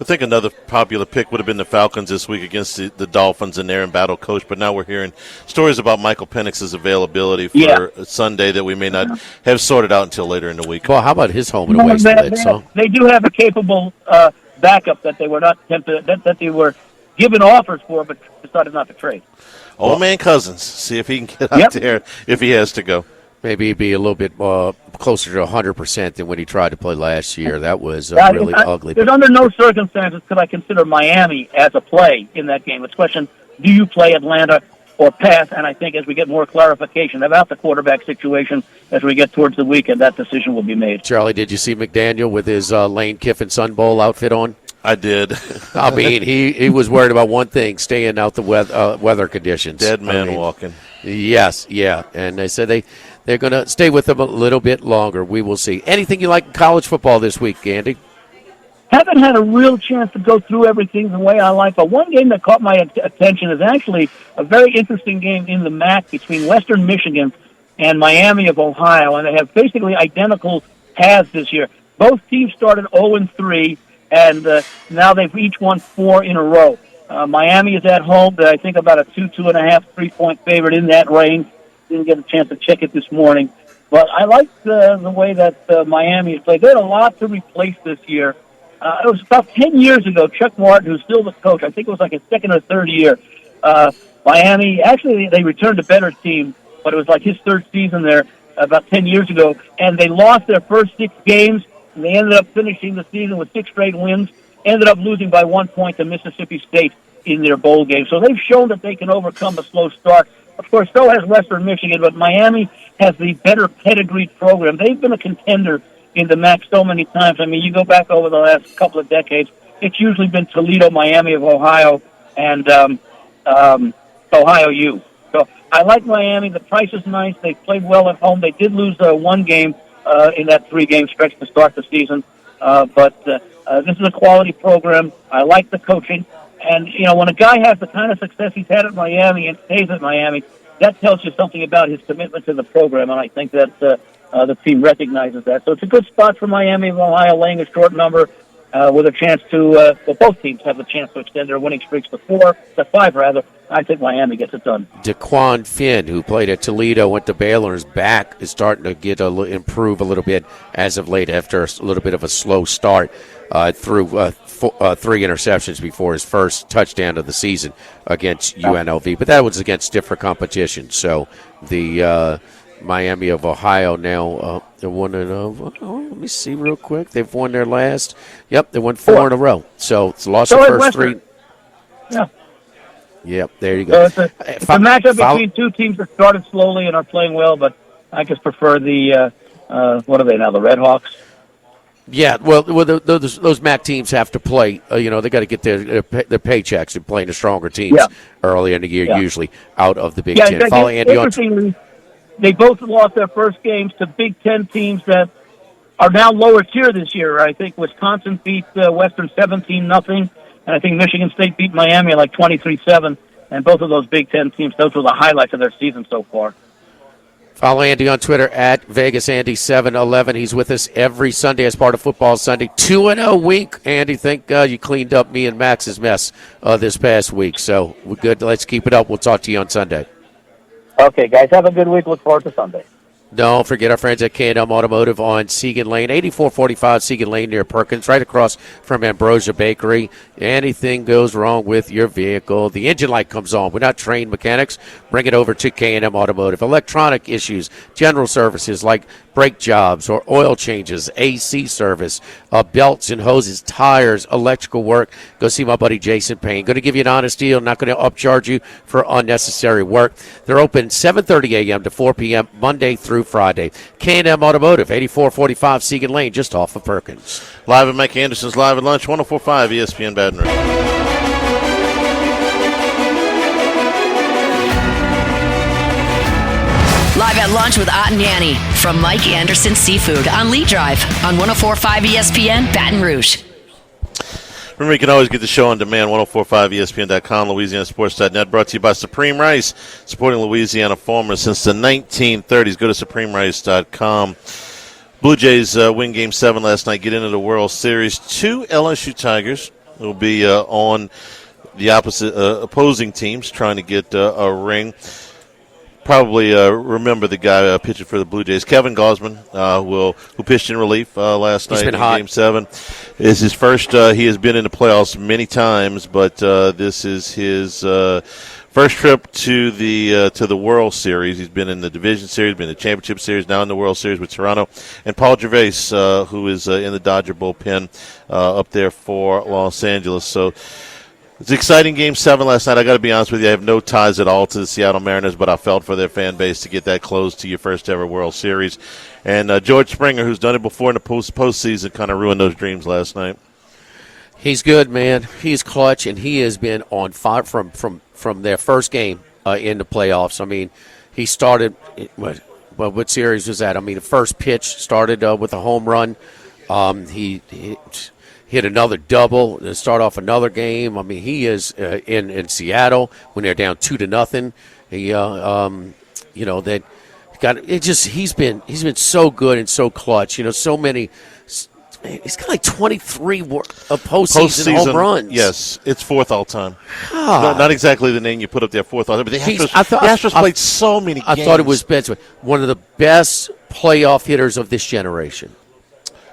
I think another popular pick would have been the Falcons this week against the Dolphins and their embattled coach, but now we're hearing stories about Michael Penix's availability for Sunday that we may not have sorted out until later in the week. Well, how about his home and away split? They do have a capable backup that they were not tempted, that they were given offers for, but decided not to trade. Old man Cousins, see if he can get out there if he has to go. Maybe he'd be a little bit closer to 100% than when he tried to play last year. That was really ugly. There's under no circumstances could I consider Miami as a play in that game. It's a question, do you play Atlanta or pass? And I think as we get more clarification about the quarterback situation as we get towards the weekend, that decision will be made. Charlie, did you see McDaniel with his Lane Kiffin Sun Bowl outfit on? I did. I mean, he was worried about one thing, staying out the weather conditions. Dead man walking. Yes, yeah. And they said they're going to stay with them a little bit longer. We will see. Anything you like in college football this week, Andy? Haven't had a real chance to go through everything the way I like, but one game that caught my attention is actually a very interesting game in the MAC between Western Michigan and Miami of Ohio, and they have basically identical paths this year. Both teams started 0-3, and now they've each won 4 in a row. Miami is at home. I think about a 2.5, 3-point favorite in that range. Didn't get a chance to check it this morning. But I like the way that Miami has played. They had a lot to replace this year. It was about 10 years ago, Chuck Martin, who's still the coach, I think it was like his second or third year, Miami, actually they returned a better team, but it was like his third season there about 10 years ago, and they lost their first 6 games, and they ended up finishing the season with 6 straight wins, ended up losing by 1 point to Mississippi State in their bowl game. So they've shown that they can overcome a slow start. Of course, so has Western Michigan, but Miami has the better pedigreed program. They've been a contender in the MAC so many times. I mean, you go back over the last couple of decades, it's usually been Toledo, Miami of Ohio, and Ohio U. So I like Miami. The price is nice. They played well at home. They did lose 1 game in that 3-game stretch to start the season. But this is a quality program. I like the coaching. And, when a guy has the kind of success he's had at Miami and stays at Miami, that tells you something about his commitment to the program. And I think that the team recognizes that. So it's a good spot for Miami of Ohio, laying a short number with a chance to, both teams have the chance to extend their winning streaks to 5 I think Miami gets it done. DeQuan Finn, who played at Toledo, went to Baylor, is back, is starting to improve a little bit as of late after a little bit of a slow start. Threw 3 interceptions before his first touchdown of the season against UNLV. But that was against different competition. So the Miami of Ohio now, they're one let me see real quick. They've won their last. Yep, they won 4 in a row. So it's lost the first Western. 3. Yeah. Yep, there you go. So it's a matchup between two teams that started slowly and are playing well, but I just prefer the, what are they now, the Red Hawks? Yeah, well, those MAC teams have to play. They got to get their paychecks and playing the stronger teams early in the year, usually out of the Big Ten. Follow Andy on. Interestingly, they both lost their first games to Big Ten teams that are now lower tier this year. I think Wisconsin beat Western 17-0, and I think Michigan State beat Miami like 23-7. And both of those Big Ten teams, those were the highlights of their season so far. Follow Andy on Twitter at VegasAndy711. He's with us every Sunday as part of Football Sunday. 2-0 week. Andy, thank God you cleaned up me and Max's mess this past week. So we're good. Let's keep it up. We'll talk to you on Sunday. Okay, guys. Have a good week. Look forward to Sunday. Don't forget our friends at K&M Automotive on Segan Lane, 8445 Segan Lane near Perkins, right across from Ambrosia Bakery. Anything goes wrong with your vehicle, the engine light comes on. We're not trained mechanics. Bring it over to K&M Automotive. Electronic issues, general services like brake jobs or oil changes, AC service, belts and hoses, tires, electrical work. Go see my buddy Jason Payne. Going to give you an honest deal, not going to upcharge you for unnecessary work. They're open 7:30 a.m. to 4 p.m. Monday through Friday. K&M Automotive, 8445 Segan Lane, just off of Perkins. Live at Mike Anderson's Live at Lunch, 104.5 ESPN Baton Rouge. Live at Lunch with Ott and Yanni from Mike Anderson Seafood on Lee Drive on 104.5 ESPN Baton Rouge. Remember, you can always get the show on demand, 1045ESPN.com, LouisianaSports.net, brought to you by Supreme Rice, supporting Louisiana farmers since the 1930s. Go to SupremeRice.com. Blue Jays win Game 7 last night, get into the World Series. 2 LSU Tigers will be on the opposing teams trying to get a ring. Probably remember the guy pitching for the Blue Jays, Kevin Gausman, who pitched in relief last night in Game 7. Is his first. He has been in the playoffs many times, but this is his first trip to the World Series. He's been in the Division Series, been in the Championship Series, now in the World Series with Toronto. And Paul Gervais, who is in the Dodger bullpen up there for Los Angeles. So. It's an exciting Game 7 last night. I got to be honest with you, I have no ties at all to the Seattle Mariners, but I felt for their fan base to get that close to your first ever World Series. And George Springer, who's done it before in the postseason, kind of ruined those dreams last night. He's good, man. He's clutch, and he has been on fire from their first game in the playoffs. I mean, he started what series was that? I mean, the first pitch started with a home run. He hit another double to start off another game. I mean, he is in Seattle when they're down 2-0. He, that got it. Just he's been so good and so clutch. So many. He's got like 23 postseason home runs. Yes, it's fourth all time. Not exactly the name you put up there, fourth all time. But the Astros played so many games. I thought it was one of the best playoff hitters of this generation.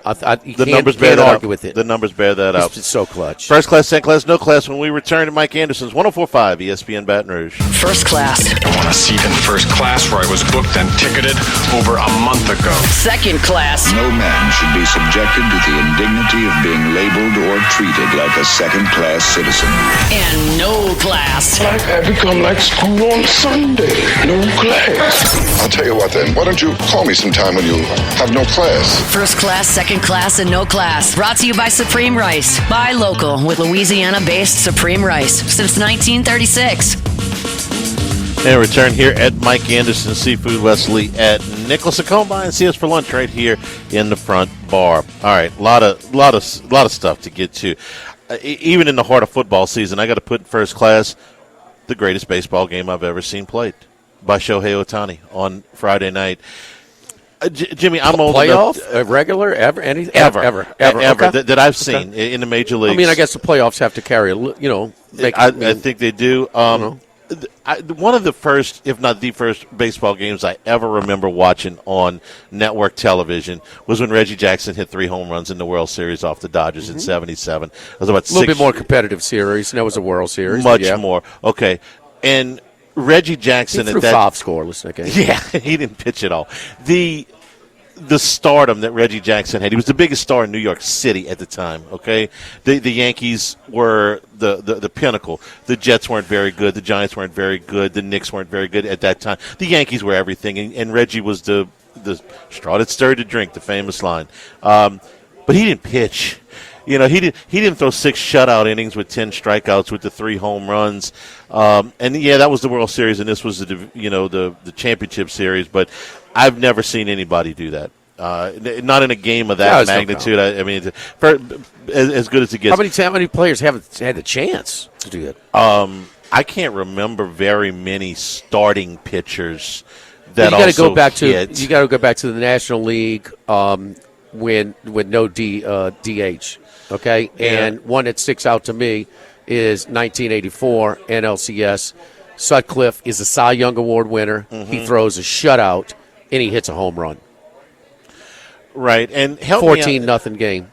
The numbers bear that out. With it. The numbers bear that out. It's so clutch. First class, second class, no class. When we return to Mike Anderson's 104.5 ESPN Baton Rouge. First class. I want a seat in first class where I was booked and ticketed over a month ago. Second class. No man should be subjected to the indignity of being labeled or treated like a second-class citizen. And no class. Life had become like school on Sunday. No class. I'll tell you what then. Why don't you call me sometime when you have no class? First class, second class, and no class. Brought to you by Supreme Rice. Buy local with Louisiana-based Supreme Rice since 1936. And return here at Mike Anderson Seafood, Wesley at Nicholas. So come by and see us for lunch right here in the front bar. All right, a lot of stuff to get to. Even in the heart of football season, I got to put in first class the greatest baseball game I've ever seen played by Shohei Ohtani on Friday night. Jimmy, I'm old enough. Playoff, regular, ever, anything, ever okay. that I've seen in the major leagues. I mean, I guess the playoffs have to carry, I think they do. one of the first, if not the first, baseball games I ever remember watching on network television was when Reggie Jackson hit 3 home runs in the World Series off the Dodgers in '77. It was about a little bit more competitive series, and that was a World Series. Much more. Okay. And Reggie Jackson he threw 5 scoreless that game. Yeah, he didn't pitch at all. The stardom that Reggie Jackson had, he was the biggest star in New York City at the time, okay? The Yankees were the pinnacle. The Jets weren't very good. The Giants weren't very good. The Knicks weren't very good at that time. The Yankees were everything, and Reggie was the straw that stirred the drink, the famous line. But he didn't pitch. He didn't throw 6 shutout innings with 10 strikeouts with the 3 home runs. And yeah, that was the World Series, and this was the championship series. But I've never seen anybody do that. Not in a game of that magnitude. I mean, as good as it gets. How many players haven't had the chance to do it? I can't remember very many starting pitchers that you also hit. You got to go back to the National League when no DH. Okay, Yeah. and one that sticks out to me is 1984 NLCS. Sutcliffe is a Cy Young Award winner. Mm-hmm. He throws a shutout, and he hits a home run. Right, and 14-0 game.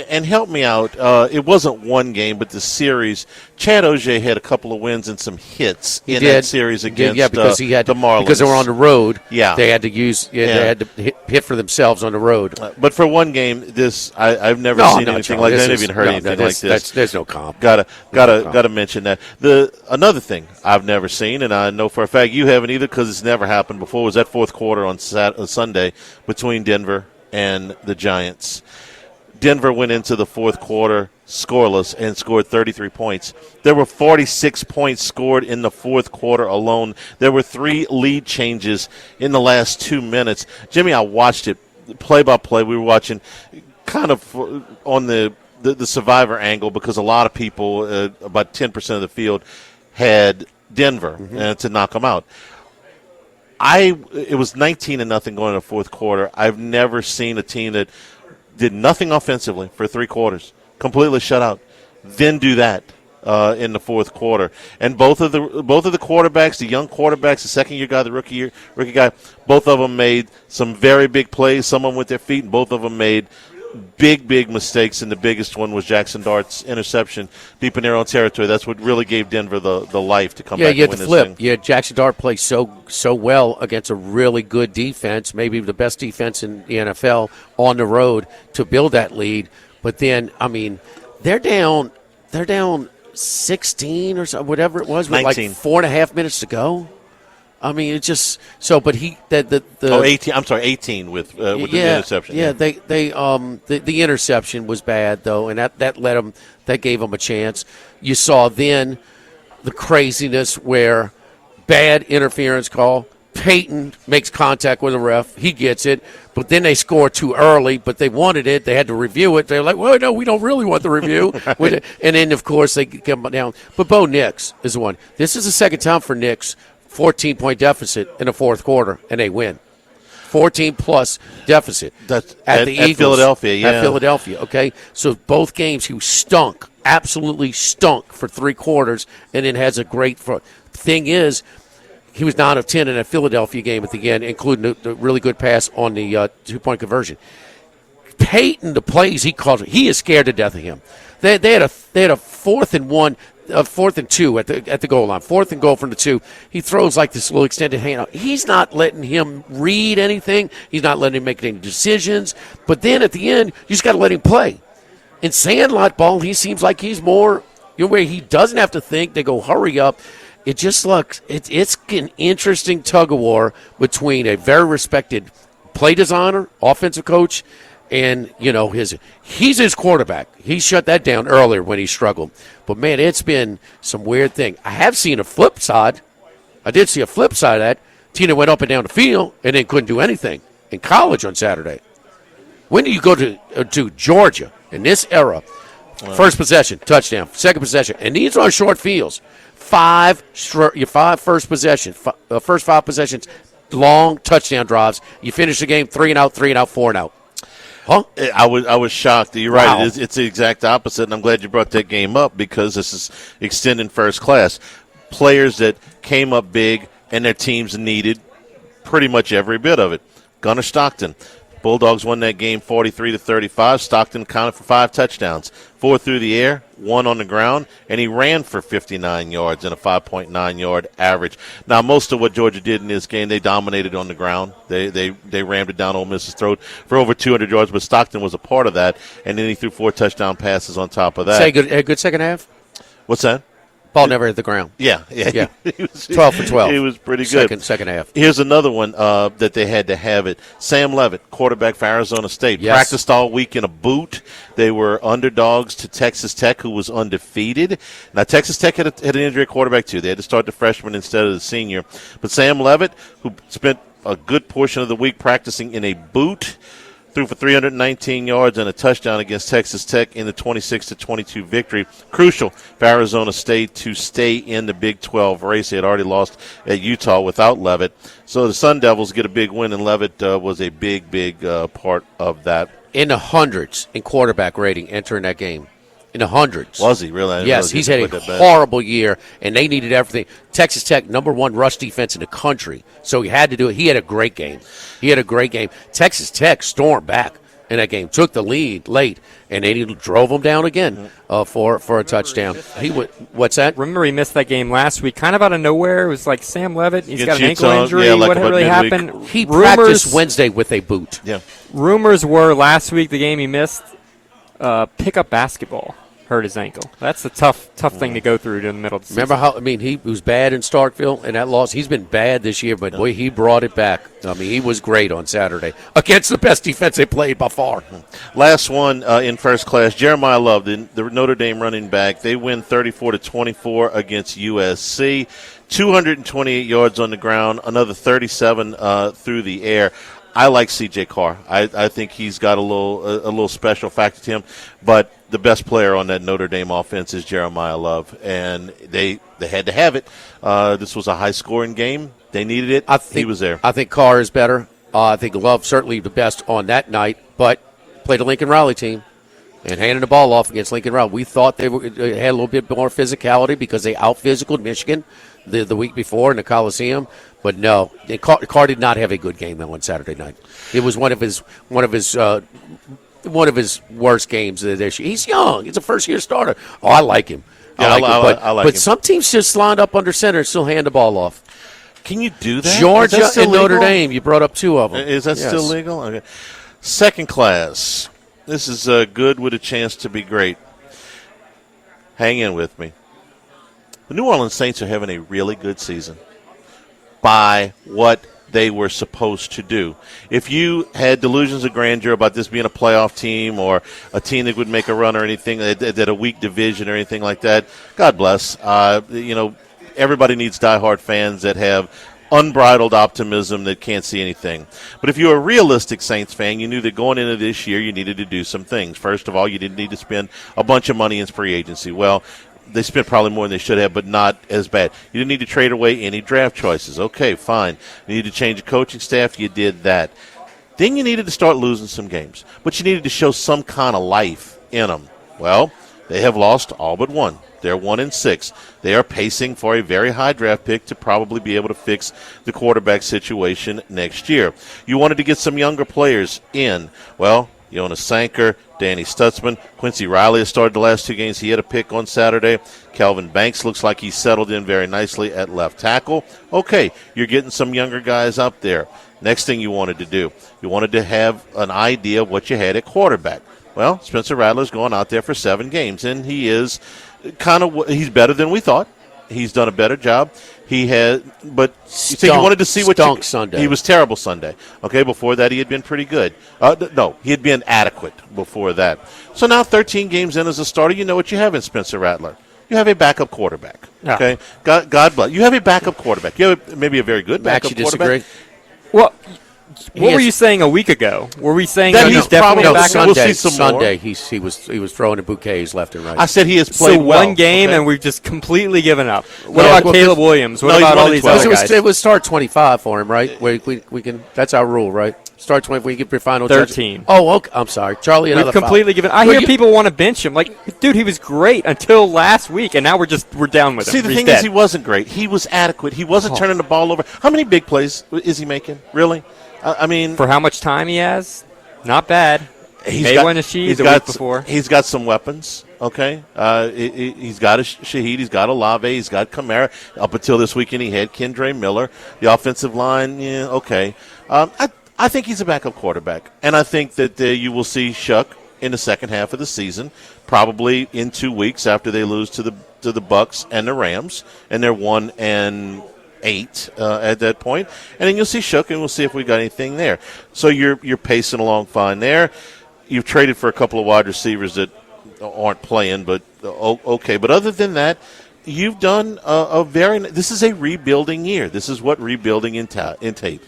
And help me out. It wasn't one game, but the series. Chad Auger had a couple of wins and some hits that series against because he had the Marlins. Because they were on the road. Yeah, they had to they had to hit for themselves on the road. But for one game, I've never seen anything like that. I've even heard anything like this. There's no comp. Gotta mention that. Another thing I've never seen, and I know for a fact you haven't either, because it's never happened before, was that fourth quarter on Sunday between Denver and the Giants. Denver went into the fourth quarter scoreless and scored 33 points. There were 46 points scored in the fourth quarter alone. There were 3 lead changes in the last 2 minutes. Jimmy, I watched it play by play. We were watching kind of on the survivor angle, because a lot of people, about 10% of the field, had Denver to knock them out. It was 19-0 going in the fourth quarter. I've never seen a team that did nothing offensively for 3 quarters, completely shut out, then do that in the fourth quarter. And both of the quarterbacks, the young quarterbacks, the second-year guy, the rookie guy, both of them made some very big plays, some of them with their feet, and both of them made big mistakes, and the biggest one was Jackson Dart's interception deep in their own territory. That's what really gave Denver the life to come back and win this thing. Yeah, Jackson Dart plays so well against a really good defense, maybe the best defense in the NFL on the road, to build that lead. But then, I mean, they're down 16 or so, whatever it was, with 19. like 4.5 minutes to go. I mean, it's just so. But 18. I'm sorry, 18 with the interception. Yeah, the interception was bad though, and that gave them a chance. You saw then the craziness where bad interference call. Peyton makes contact with the ref. He gets it, but then they score too early. But they wanted it. They had to review it. They're like, well, no, we don't really want the review. Right. And then, of course, they come down. But Bo Nix is the one. This is the second time for Nix. 14-point deficit in the fourth quarter, and they win. 14-plus deficit at the Eagles. Philadelphia, yeah. At Philadelphia, okay? So both games he stunk, absolutely stunk for 3 quarters, and then has a great front. Thing is, he was 9 of 10 in that Philadelphia game at the end, including the really good pass on the 2-point conversion. Peyton, the plays he called, he is scared to death of him. They had a 4th and 1. 4th and 2 at the goal line. 4th and goal from the 2. He throws like this little extended hand out. He's not letting him read anything. He's not letting him make any decisions. But then at the end, you just got to let him play. In Sandlot ball, he seems like he's more where he doesn't have to think. They go, hurry up. It just looks, it's an interesting tug of war between a very respected play designer, offensive coach, and, he's his quarterback. He shut that down earlier when he struggled. But, man, it's been some weird thing. I have seen a flip side. I did see a flip side of that. Tina went up and down the field and then couldn't do anything in college on Saturday. When do you go to Georgia in this era? First possession, touchdown. Second possession. And these are short fields. 5 first possessions, first 5 possessions, long touchdown drives. You finish the game 3 and out, 3 and out, 4 and out. Huh? I was shocked. You're right. Wow. It's the exact opposite, and I'm glad you brought that game up, because this is extending first class. players that came up big and their teams needed pretty much every bit of it. Gunnar Stockton. Bulldogs won that game 43-35. Stockton counted for 5 touchdowns, 4 through the air, 1 on the ground, and he ran for 59 yards and a 5.9-yard average. Now, most of what Georgia did in this game, they dominated on the ground. They rammed it down Ole Miss's throat for over 200 yards, but Stockton was a part of that, and then he threw 4 touchdown passes on top of that. Say a good second half? What's that? Ball never hit the ground. Yeah. He was 12 for 12. He was pretty good. Second half. Here's another one that they had to have it. Sam Leavitt, quarterback for Arizona State, yes. practiced all week in a boot. They were underdogs to Texas Tech, who was undefeated. Now, Texas Tech had an injury at quarterback, too. They had to start the freshman instead of the senior. But Sam Leavitt, who spent a good portion of the week practicing in a boot, threw for 319 yards and a touchdown against Texas Tech in the 26-22 victory. Crucial for Arizona State to stay in the Big 12 race. They had already lost at Utah without Leavitt. So the Sun Devils get a big win, and Leavitt was a big part of that. In the hundreds in quarterback rating entering that game. In the hundreds. Was he really? Yes, he's had a horrible year, and they needed everything. Texas Tech, #1 rush defense in the country, so he had to do it. He had a great game. Texas Tech stormed back in that game, took the lead late, and then he drove them down again for a touchdown. What's that? Remember, he missed that game last week, kind of out of nowhere. It was like Sam Leavitt. He's got an ankle Utah, injury. yeah, like what really midweek. happened? He practiced Wednesday with a boot. Yeah. Rumors were last week the game he missed, pickup basketball. Hurt his ankle. That's a tough thing to go through in the middle of the season. Remember he was bad in Starkville, and that loss. He's been bad this year, but boy, he brought it back. I mean, he was great on Saturday against the best defense they played by far. Last one in first class, Jeremiah Love, the Notre Dame running back. They win 34-24 against USC. 228 yards on the ground, another 37 through the air. I like C.J. Carr. I think he's got a little special factor to him, but the best player on that Notre Dame offense is Jeremiah Love, and they had to have it. This was a high-scoring game. They needed it. He was there. I think Carr is better. I think Love certainly the best on that night, but played a Lincoln Riley team and handed the ball off against Lincoln Riley. We thought they had a little bit more physicality because they out-physicaled Michigan the week before in the Coliseum. But no, Carr did not have a good game on Saturday night. It was one of his worst games this year. He's young. He's a first-year starter. Oh, I like him. I like him. But some teams just lined up under center and still hand the ball off. Can you do that? Georgia and Notre Dame. You brought up 2 of them. Is that still legal? Okay. Second class. This is good with a chance to be great. Hang in with me. The New Orleans Saints are having a really good season by what they were supposed to do. If you had delusions of grandeur about this being a playoff team or a team that would make a run or anything, that a weak division or anything like that, God bless. Everybody needs diehard fans that have unbridled optimism that can't see anything. But if you're a realistic Saints fan, you knew that going into this year you needed to do some things. First of all, you didn't need to spend a bunch of money in free agency. Well, they spent probably more than they should have, but not as bad. You didn't need to trade away any draft choices. Okay, fine. You needed to change the coaching staff. You did that. Then you needed to start losing some games. But you needed to show some kind of life in them. Well, they have lost all but one. They're 1-6. They are pacing for a very high draft pick to probably be able to fix the quarterback situation next year. You wanted to get some younger players in. Well, Jonas Sanker, Danny Stutzman, Quincy Riley has started the last 2 games. He had a pick on Saturday. Calvin Banks looks like he's settled in very nicely at left tackle. Okay, you're getting some younger guys up there. Next thing you wanted to do, you wanted to have an idea of what you had at quarterback. Well, Spencer Rattler's going out there for 7 games, and he is he's better than we thought. He's done a better job. He had, but you wanted to see what Sunday. He was terrible Sunday. Okay, before that he had been pretty good. No, he had been adequate before that. So now 13 games in as a starter, you know what you have in Spencer Rattler. You have a backup quarterback. Okay, God bless. You have a backup quarterback. You have maybe a very good backup quarterback. Well, what were you saying a week ago? Were we saying that he's definitely back? Sunday, we'll see some Sunday more. he was throwing in bouquets left and right. I said he has played so well. One game okay? and we've just completely given up. What about Caleb Williams? What about all these other guys? It was start 25 for him, right? We can. That's our rule, right? Start 20 when you get your final 13. judgment. Oh, okay. I'm sorry. Charlie, another We've completely given. I hear people want to bench him. Like, dude, he was great until last week, and now we're down with him. See, the thing is, he wasn't great. He was adequate. He wasn't turning the ball over. How many big plays is he making? Really? I mean, for how much time he has, not bad. He's got some weapons. Okay, he's got a Shaheed, he's got Olave, he's got Kamara. Up until this weekend, he had Kendre Miller. The offensive line, yeah, okay. I think he's a backup quarterback, and I think that you will see Shuck in the second half of the season, probably in 2 weeks after they lose to the Bucks and the Rams, and they're 1-8 at that point. And then you'll see Shuck, and we'll see if we got anything there. So you're pacing along fine there. You've traded for a couple of wide receivers that aren't playing, but okay. But other than that, you've done this is a rebuilding year. This is what rebuilding entails.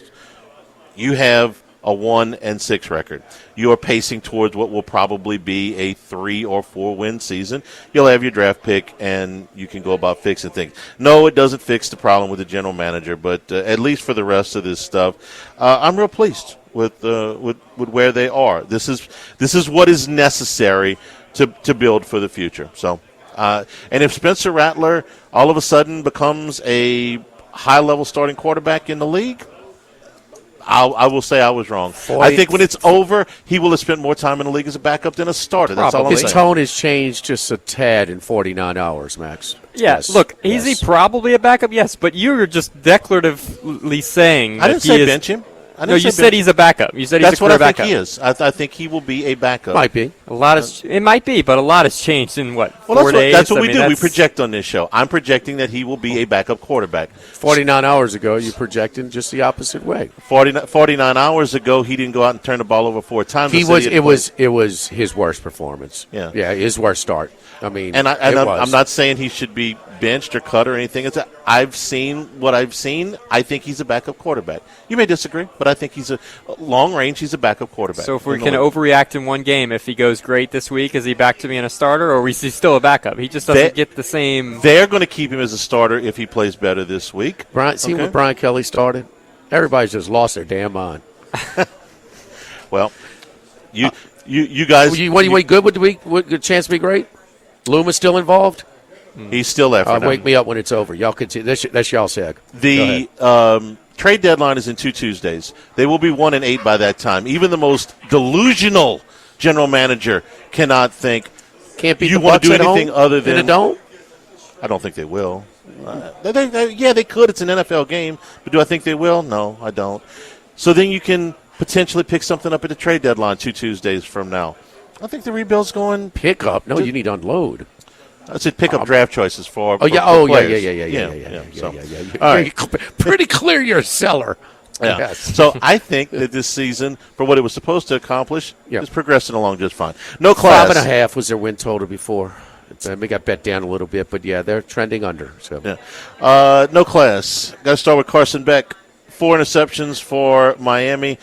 You have a 1-6 record. You are pacing towards what will probably be a 3 or 4 win season. You'll have your draft pick, and you can go about fixing things. No, it doesn't fix the problem with the general manager, but at least for the rest of this stuff, I'm real pleased with where they are. This is what is necessary to build for the future. So, and if Spencer Rattler all of a sudden becomes a high-level starting quarterback in the league, I will say I was wrong. I think when it's over, he will have spent more time in the league as a backup than a starter. That's all I'm saying. His tone has changed just a tad in 49 hours, Max. Yes. Look, is he probably a backup? Yes, but you were just declaratively saying I didn't say bench him. No, you said he's a backup. You said he's a career backup. That's what I think he is. I think he will be a backup. Might be. It might be, but a lot has changed in, 4 days? That's what we do. We project on this show. I'm projecting that he will be a backup quarterback. 49 hours ago, you projected just the opposite way. 49 hours ago, he didn't go out and turn the ball over 4 times. It was his worst performance. Yeah, his worst start. I mean, I'm not saying he should be benched or cut or anything. I've seen what I've seen. I think he's a backup quarterback. You may disagree, but I think he's a long range. He's a backup quarterback. So if we can overreact in one game, if he goes great this week, is he back to being a starter, or is he still a backup? He just doesn't get the same. They're going to keep him as a starter if he plays better this week. When Brian Kelly started, everybody's just lost their damn mind. Well, you guys. What good would the week? Would a chance to be great? Loomis still involved? He's still there for now. Wake me up when it's over. Y'all continue. That's y'all seg. The trade deadline is in 2 Tuesdays. They will be 1-8 by that time. Even the most delusional general manager cannot think. Can't beat you the want to Bucks do anything other than in a dome? I don't think they will. They could. It's an NFL game, but do I think they will? No, I don't. So then you can potentially pick something up at the trade deadline 2 Tuesdays from now. I think the rebuild's going pick up. No, you need to unload. I said pick up draft choices for. Yeah. All right. Pretty clear you're a seller. Yeah. Yes. So I think that this season, for what it was supposed to accomplish, is progressing along just fine. No class. 5.5 was their win total before. We got bet down a little bit, but they're trending under. So no class. Got to start with Carson Beck. 4 interceptions for Miami.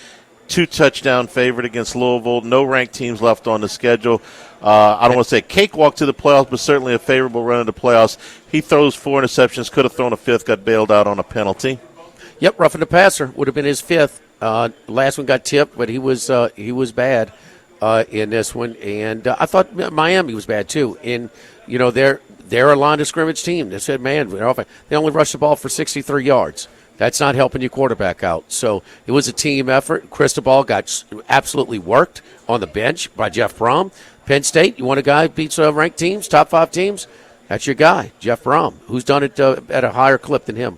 2 touchdown favorite against Louisville. No ranked teams left on the schedule. I don't want to say cakewalk to the playoffs, but certainly a favorable run into the playoffs. He throws 4 interceptions, could have thrown a 5th, got bailed out on a penalty. Yep, roughing the passer would have been his 5th. Last one got tipped, but he was bad in this one. And I thought Miami was bad too. And they're a line of scrimmage team. They said, man, they only rushed the ball for 63 yards. That's not helping your quarterback out. So it was a team effort. Cristobal got absolutely worked on the bench by Jeff Brom. Penn State, you want a guy who beats ranked teams, top 5 teams? That's your guy, Jeff Brom, who's done it at a higher clip than him.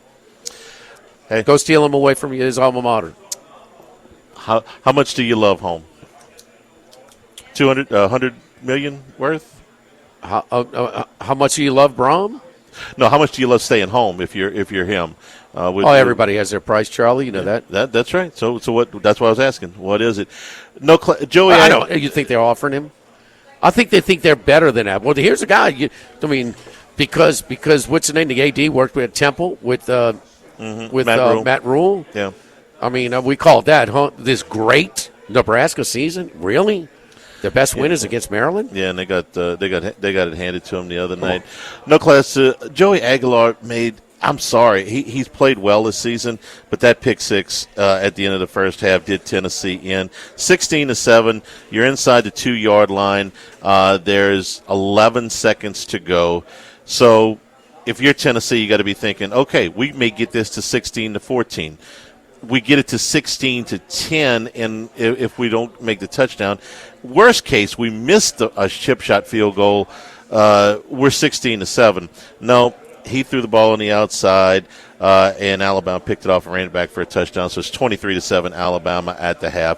Hey, go steal him away from his alma mater. How much do you love home? 100 million worth? How much do you love Brom? No, how much do you love staying home if you're him? Everybody has their price, Charlie. You know that. That's right. So what? That's what I was asking. What is it? No, Joey. I know. You think they're offering him? I think they think they're better than that. Well, here's a guy. Because what's the name? The AD worked with Temple with Matt Rule. Yeah. I mean, we called that this great Nebraska season. Really? Their best win is against Maryland. Yeah, and they got it handed to them the other night. No class. Joey Aguilar made I'm sorry. He's played well this season, but that pick six at the end of the first half did Tennessee in. 16-7. You're inside the 2-yard line. There's 11 seconds to go. So if you're Tennessee, you got to be thinking, okay, we may get this to 16-14. We get it to 16-10, and if we don't make the touchdown, worst case, we missed a chip shot field goal. We're 16-7. No, he threw the ball on the outside, and Alabama picked it off and ran it back for a touchdown. So it's 23-7 Alabama at the half.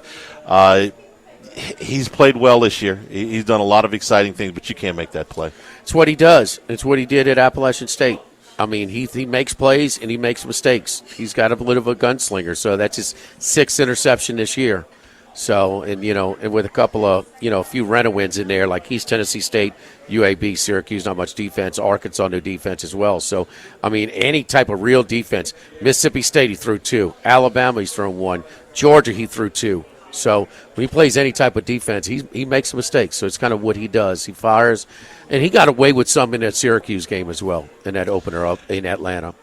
He's played well this year. He's done a lot of exciting things, but you can't make that play. It's what he does. It's what he did at Appalachian State. I mean, he makes plays and he makes mistakes. He's got a bit of a gunslinger, so that's his 6th interception this year. So, and with a couple of, a few rent-a-wins in there, like East Tennessee State, UAB, Syracuse, not much defense, Arkansas, no defense as well. So, I mean, any type of real defense. Mississippi State, he threw 2. Alabama, he's thrown 1. Georgia, he threw 2. So when he plays any type of defense, he makes mistakes. So it's kind of what he does. He fires, and he got away with some in that Syracuse game as well, in that opener up in Atlanta.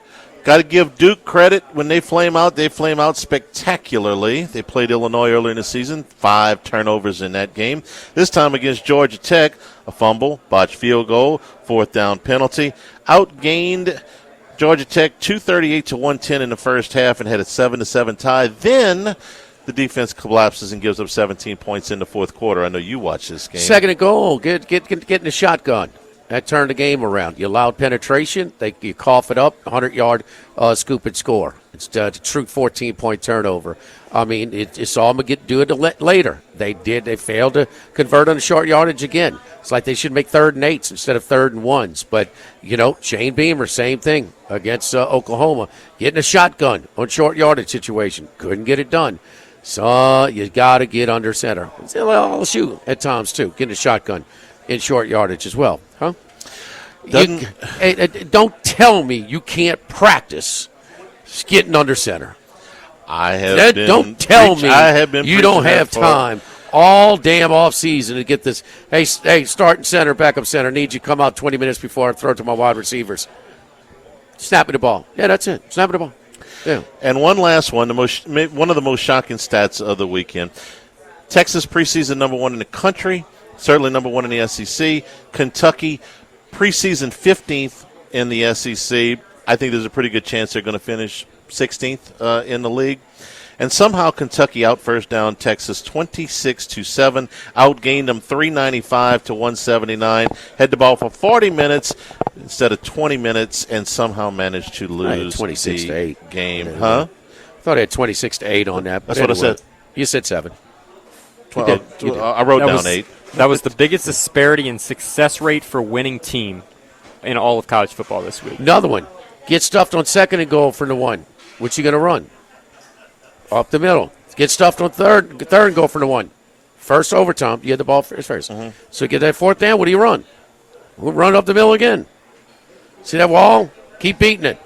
Got to give Duke credit. When they flame out spectacularly. They played Illinois earlier in the season, 5 turnovers in that game. This time against Georgia Tech, a fumble, botched field goal, 4th down penalty. Outgained Georgia Tech 238-110 in the first half and had a 7-7 tie. Then the defense collapses and gives up 17 points in the fourth quarter. I know you watched this game. 2nd and goal, get in the shotgun. That turned the game around. You allowed penetration. You cough it up, 100-yard scoop and score. It's a true 14-point turnover. I mean, it's all going to do it later. They failed to convert on the short yardage again. It's like they should make 3rd and 8s instead of 3rd and 1s. But, Shane Beamer, same thing against Oklahoma. Getting a shotgun on short yardage situation. Couldn't get it done. So you got to get under center. It's LSU at times, too, getting a shotgun in short yardage as well. Huh? Don't tell me you can't practice getting under center. Don't tell me you don't have time all damn off season to get this. Hey, starting center, backup center, need you to come out 20 minutes before I throw it to my wide receivers. Snapping the ball. Yeah, that's it. Snapping the ball. Yeah. And one last one, one of the most shocking stats of the weekend. Texas preseason number 1 in the country, certainly number 1 in the SEC. Kentucky preseason 15th in the SEC. I think there's a pretty good chance they're going to finish 16th in the league. And somehow Kentucky out first down Texas 26-7, outgained them 395-179, had the ball for 40 minutes instead of 20 minutes, and somehow managed to lose 26-8 game. Yeah. Huh? I thought I had 26-8 on that. That's what I said. You said 7. I wrote down 8. That was the biggest disparity in success rate for winning team in all of college football this week. Another one. Get stuffed on 2nd and goal for the 1. What's you going to run? Up the middle. Get stuffed on third and goal for the 1. First overtime, you had the ball first. Mm-hmm. So get that 4th down, what do you run? We'll run up the middle again. See that wall? Keep beating it.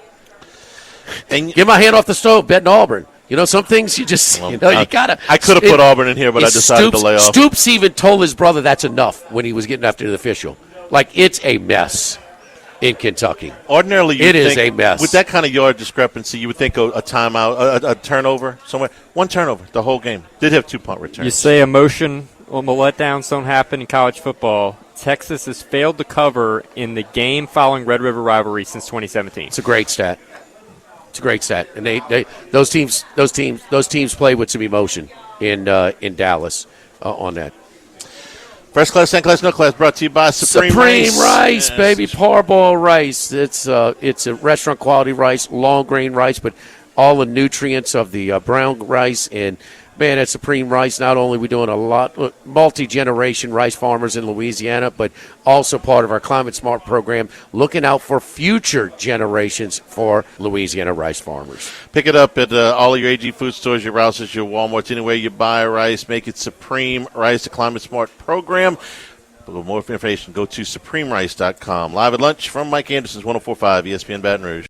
And get my hand off the stove, betting Auburn. Some things you just, you gotta. I could have put Auburn in here, but I decided to lay off. Stoops even told his brother that's enough when he was getting after the official. Like, it's a mess in Kentucky. Ordinarily, it is a mess. With that kind of yard discrepancy, you would think a timeout, a turnover somewhere. 1 turnover the whole game. Did have 2 punt returns. You say emotion on the letdowns don't happen in college football. Texas has failed to cover in the game following Red River rivalry since 2017. It's a great stat. And those teams play with some emotion in Dallas on that. First class, second class, no class. Brought to you by Supreme Rice, baby, parboiled rice. It's a restaurant quality rice, long grain rice, but all the nutrients of the brown rice. And man, at Supreme Rice, not only are we doing a lot multi-generation rice farmers in Louisiana, but also part of our Climate Smart program, looking out for future generations for Louisiana rice farmers. Pick it up at all of your AG food stores, your Rouses, your Walmarts, anywhere you buy rice. Make it Supreme Rice, the Climate Smart program. For more information, go to supremerice.com. Live at lunch from Mike Anderson's 104.5 ESPN Baton Rouge.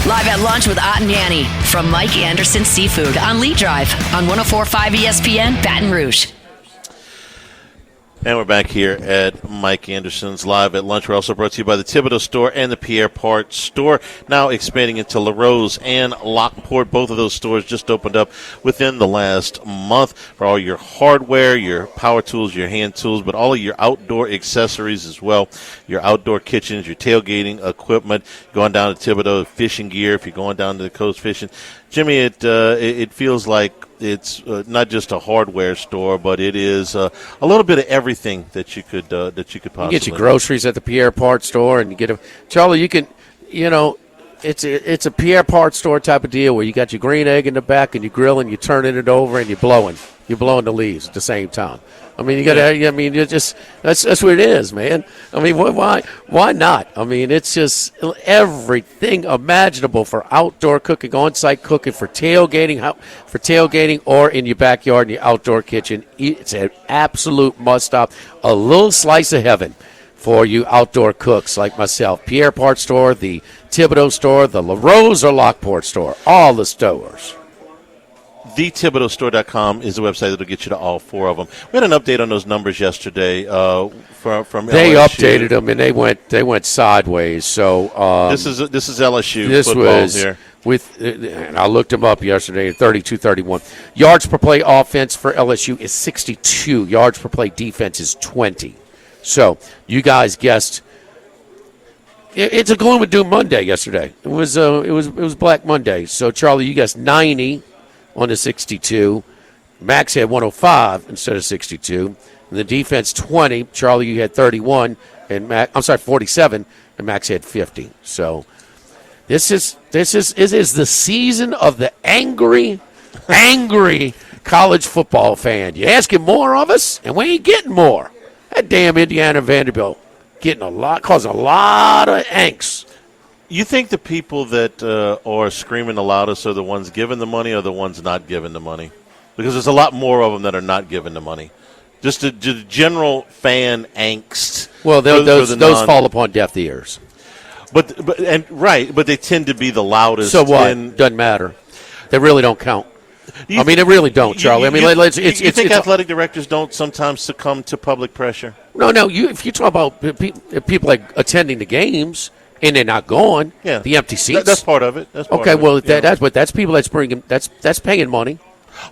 Live at lunch with Ott and Yanni from Mike Anderson Seafood on Lee Drive on 104.5 ESPN Baton Rouge. And we're back here at Mike Anderson's Live at Lunch. We're also brought to you by the Thibodeau Store and the Pierre Part Store, now expanding into LaRose and Lockport. Both of those stores just opened up within the last month for all your hardware, your power tools, your hand tools, but all of your outdoor accessories as well, your outdoor kitchens, your tailgating equipment, going down to Thibodeau, fishing gear if you're going down to the coast fishing. Jimmy, it feels like it's not just a hardware store, but it is a little bit of everything that you could possibly you get your groceries at the Pierre Part Store, and you get Charlie. You can, it's a Pierre Part Store type of deal where you got your green egg in the back, and you're grilling, you're turning it over, and you're blowing the leaves at the same time. I mean, you got to. I mean, you're just that's what it is, man. I mean, why not? I mean, it's just everything imaginable for outdoor cooking, on-site cooking, for tailgating, or in your backyard in your outdoor kitchen. It's an absolute must-stop. A little slice of heaven for you outdoor cooks like myself. Pierre Part Store, the Thibodeau Store, the LaRose or Lockport Store, all the stores. TheThibodeauStore.com is the website that will get you to all four of them. We had an update on those numbers yesterday from They LSU. updated them, and they went sideways. So this is LSU this football was here. And I looked them up yesterday, 32-31. Yards per play offense for LSU is 62. Yards per play defense is 20. So you guys guessed. It's a gloom and doom Monday yesterday. It was Black Monday. So Charlie, you guessed 90 on the 62. Max had 105 instead of 62. And the defense 20. Charlie, you had 31, and 47, and Max had 50. So this is the season of the angry college football fan. You're asking more of us, and we ain't getting more. That damn Indiana Vanderbilt causing a lot of angst. You think the people that are screaming the loudest are the ones giving the money or the ones not giving the money? Because there's a lot more of them that are not giving the money. Just the general fan angst. Well, those fall upon deaf ears. But they tend to be the loudest. So what? Doesn't matter. They really don't count. They really don't, Charlie. You think athletic directors don't sometimes succumb to public pressure? No. If you talk about people like attending the games and they're not going, the empty seats. That's part of it. That's people that's bringing that's paying money.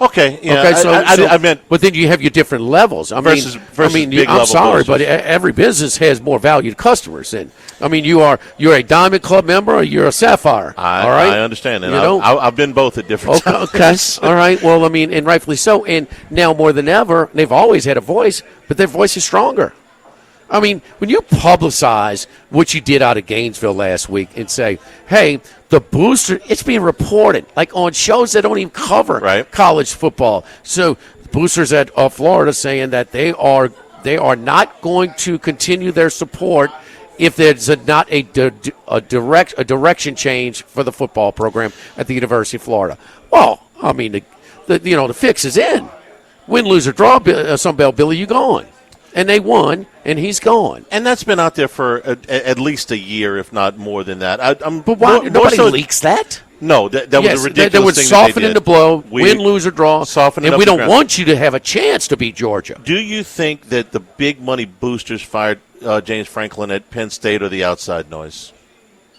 Okay. Yeah. Okay. So I meant, but then you have your different levels. Versus I'm sorry, but every business has more valued customers. And you're a Diamond Club member or you're a Sapphire. all right. I understand, and I've been both at different times. Okay. All right. Well, and rightfully so. And now more than ever, they've always had a voice, but their voice is stronger. I mean, when you publicize what you did out of Gainesville last week and say, hey, the booster, it's being reported, like on shows that don't even cover college football. So boosters at Florida saying that they are not going to continue their support if there's not a direction change for the football program at the University of Florida. Well, I mean, the fix is in. Win, lose, or draw, Sunbelt Billy, you gone. And they won, and he's gone. And that's been out there for at least a year, if not more than that. But why nobody leaks that? No, that was a ridiculous they would thing soften that in the blow, win, lose, or draw, soften and we don't want you to have a chance to beat Georgia. Do you think that the big money boosters fired James Franklin at Penn State or the outside noise?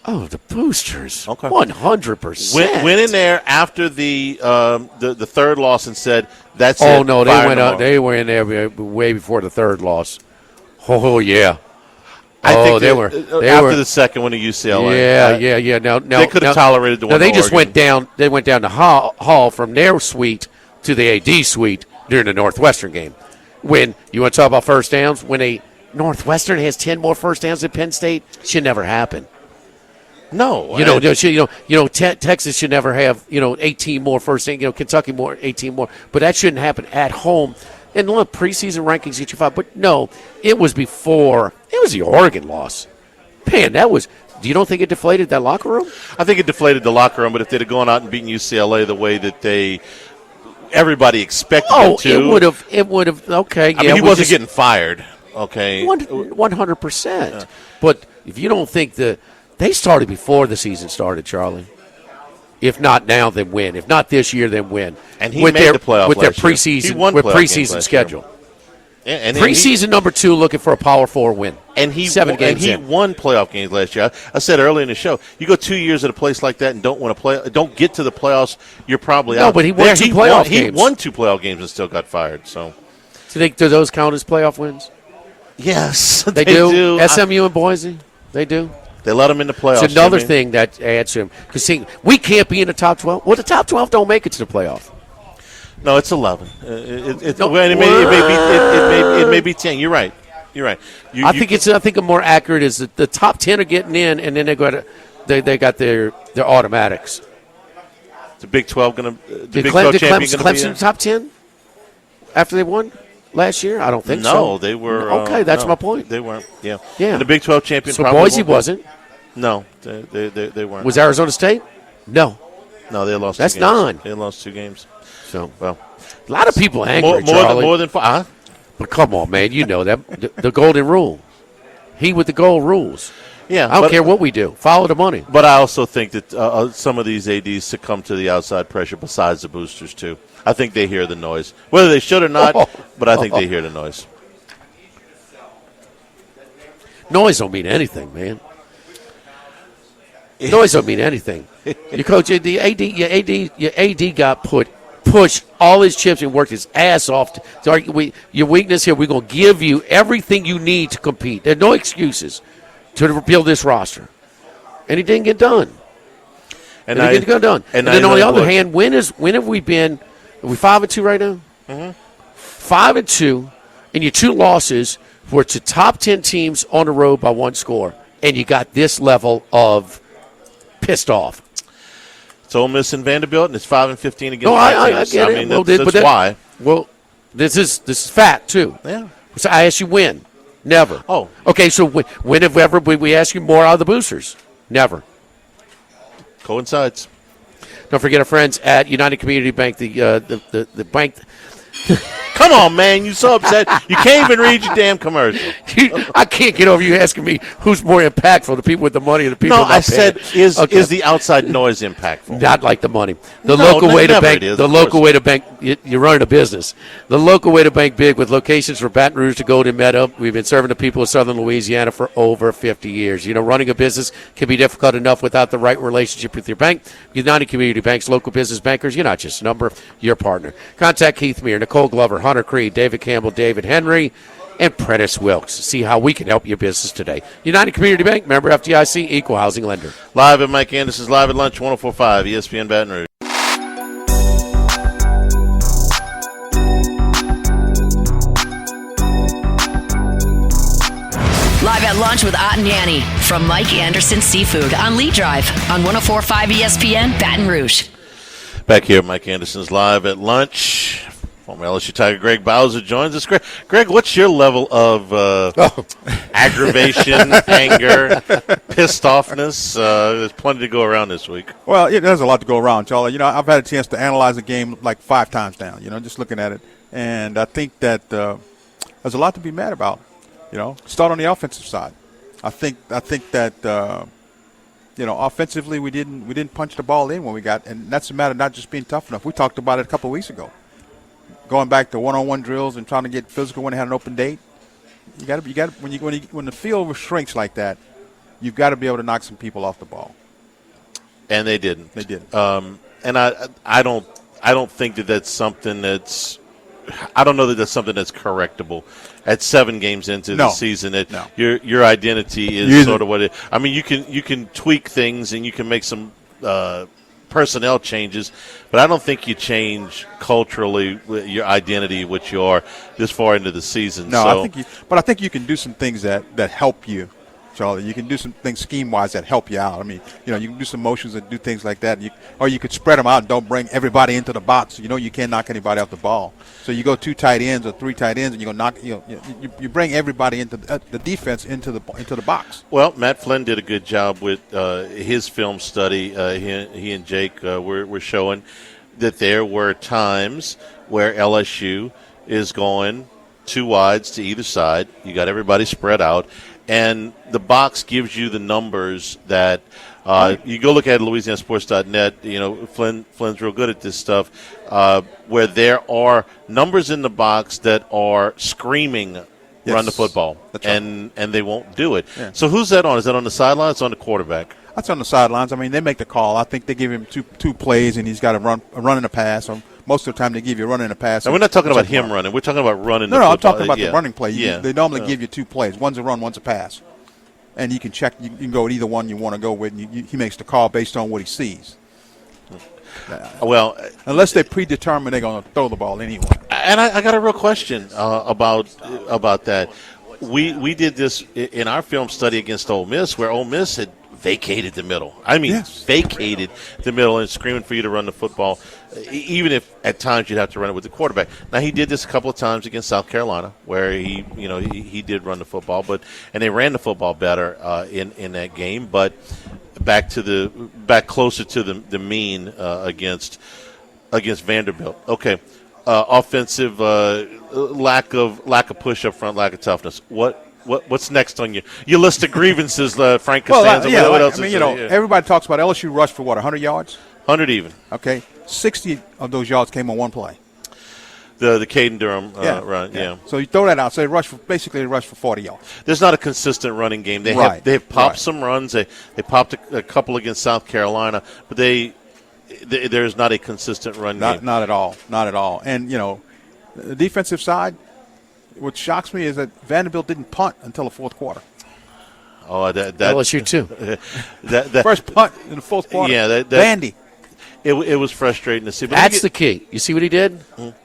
Oh, the boosters. Okay. 100%. Went in there after the third loss and said, that's it. Oh, no, they were in there way before the third loss. Oh, yeah. I think they were after the second one at UCLA. Yeah. Now they could have tolerated the one. No, they just went down. They went down the hall from their suite to the AD suite during the Northwestern game. When you want to talk about first downs, when a Northwestern has 10 more first downs than Penn State, should never happen. No, Texas should never have 18 more first downs. Kentucky 18 more, but that shouldn't happen at home. And look, preseason rankings get you 5, but no, it was before. It was the Oregon loss. Man, that was. Do you don't think it deflated that locker room? I think it deflated the locker room, but if they'd have gone out and beaten UCLA the way that everybody expected them to, it would have. Okay, I mean, he wasn't getting fired. Okay, 100%. But if you don't think they started before the season started, Charlie. If not now, then when? If not this year, then when? And he made the playoff with their last year. preseason schedule. And preseason number 2, looking for a Power 4 win. And he 7 games he in. won playoff games last year. I said earlier in the show, you go 2 years at a place like that and don't get to the playoffs, you're probably out. No, but he won 2 playoff games. He won 2 playoff games and still got fired. So, do those count as playoff wins? Yes, they do. SMU and Boise, they do. They let him in the playoffs. It's another thing that adds to him. Because we can't be in the top 12. Well, the top 12 don't make it to the playoff. No, it's 11. It may be 10. You're right. I think a more accurate is that the top 10 are getting in, and then they got their automatics. The Big 12 going to Did Clemson top 10 after they won last year? I don't think so. No, they were. Okay, that's my point. They weren't. Yeah. And the Big 12 champion. So Boise wasn't. No, they weren't. Was Arizona State? No, they lost. That's 2 games. 9. They lost 2 games. So, well, a lot of people angry. More than 5. But come on, man, you know that the golden rule. He with the gold rules. Yeah, I don't care what we do. Follow the money. But I also think that some of these ADs succumb to the outside pressure besides the boosters, too. I think they hear the noise. Whether they should or not, but I think they hear the noise. Noise don't mean anything, man. Noise don't mean anything. Your coach, your AD got pushed all his chips and worked his ass off. Your weakness here, we're going to give you everything you need to compete. There are no excuses to build this roster. And he didn't get done. And then on the other hand, when have we been? Are we 5-2 right now? Mm-hmm. 5-2, and your 2 losses were to top 10 teams on the road by 1 score, and you got this level of pissed off. It's Ole Miss and Vanderbilt, and it's 5-15 against. No, I get it. I mean, that's why. Well, this is fact too. Yeah. So I asked you when. Never. Oh. Okay. So when have ever we ask you more out of the boosters? Never. Coincides. Don't forget our friends at United Community Bank. The bank. Come on, man. You're so upset. You can't even read your damn commercial. I can't get over you asking me who's more impactful, the people with the money or the people with the I said, is the outside noise impactful? Not like the money. The local way to bank. The local way to bank. You're running a business. The local way to bank big with locations from Baton Rouge to Golden Meadow. We've been serving the people of Southern Louisiana for over 50 years. You know, running a business can be difficult enough without the right relationship with your bank. United Community Bank's local business bankers. You're not just a number. You're a partner. Contact Keith Meir, Nicole Glover, Hunter Creed, David Campbell, David Henry, and Prentice Wilkes. See how we can help your business today. United Community Bank, member FDIC, equal housing lender. Live at Mike Anderson's Live at Lunch, 104.5 ESPN Baton Rouge. Live at Lunch with Ott and Yanni from Mike Anderson Seafood on Lee Drive on 104.5 ESPN Baton Rouge. Back here, Mike Anderson's Live at Lunch. Former LSU Tiger Greg Bowser joins us. Greg, what's your level of aggravation, anger, pissed offness? There's plenty to go around this week. Well, there's a lot to go around, Charlie. You know, I've had a chance to analyze the game like 5 times now, just looking at it. And I think that there's a lot to be mad about, Start on the offensive side. I think that offensively we didn't punch the ball in when we got, and that's a matter of not just being tough enough. We talked about it a couple of weeks ago. Going back to one-on-one drills and trying to get physical when they had an open date. You got to when the field shrinks like that, you've got to be able to knock some people off the ball. And they didn't. They didn't. And I don't think that that's something that's. I don't know that that's something that's correctable at 7 games into the season. Your identity is sort of what it. I mean, you can tweak things and you can make some personnel changes, but I don't think you change culturally your identity, which you are this far into the season. No, I think you can do some things that help you, Charlie. You can do some things scheme-wise that help you out. I mean, you can do some motions and do things like that. Or you could spread them out and don't bring everybody into the box. You can't knock anybody off the ball. So you go 2 tight ends or 3 tight ends, and you're gonna knock. You bring everybody into the defense into the box. Well, Matt Flynn did a good job with his film study. He and Jake were showing that there were times where LSU is going 2 wides to either side. You got everybody spread out. And the box gives you the numbers that You go look at LouisianaSports.net. You know, Flynn's real good at this stuff, where there are numbers in the box that are screaming, run the football, That's right. and they won't do it. Yeah. So who's that on? Is that on the sidelines or on the quarterback? That's on the sidelines. I mean, they make the call. I think they give him two plays, and he's got a run and a pass. Or most of the time, they give you a run and a pass. And we're not talking about him running. We're talking about running. No, the I'm football. talking about the running play. Yeah. They normally give you 2 plays. One's a run, one's a pass. And you can check. You can go with either one you want to go with. And he makes the call based on what he sees. Well, unless they're predetermined, they're going to throw the ball anyway. And I got a real question about that. We did this in our film study against Ole Miss, where Ole Miss had vacated the middle. I mean, vacated the middle and screaming for you to run the football, even if at times you'd have to run it with the quarterback. Now, he did this a couple of times against South Carolina, where he did run the football, and they ran the football better in that game. But back closer to the mean against Vanderbilt. Okay, offensive lack of push up front, lack of toughness. What's next on your list of grievances, Frank Costanza? What else everybody talks about LSU rushed for 100 yards? 100 even. Okay, 60 of those yards came on one play. The Caden Durham run, yeah. So you throw that out. So they rushed for 40 yards. There's not a consistent running game. They have popped some runs. They popped a couple against South Carolina, but there's not a consistent run game. Not at all. Not at all. And the defensive side, what shocks me is that Vanderbilt didn't punt until the fourth quarter. Oh, that LSU too. that first punt in the fourth quarter. Yeah, Vandy. It was frustrating to see. But that's the key. You see what he did?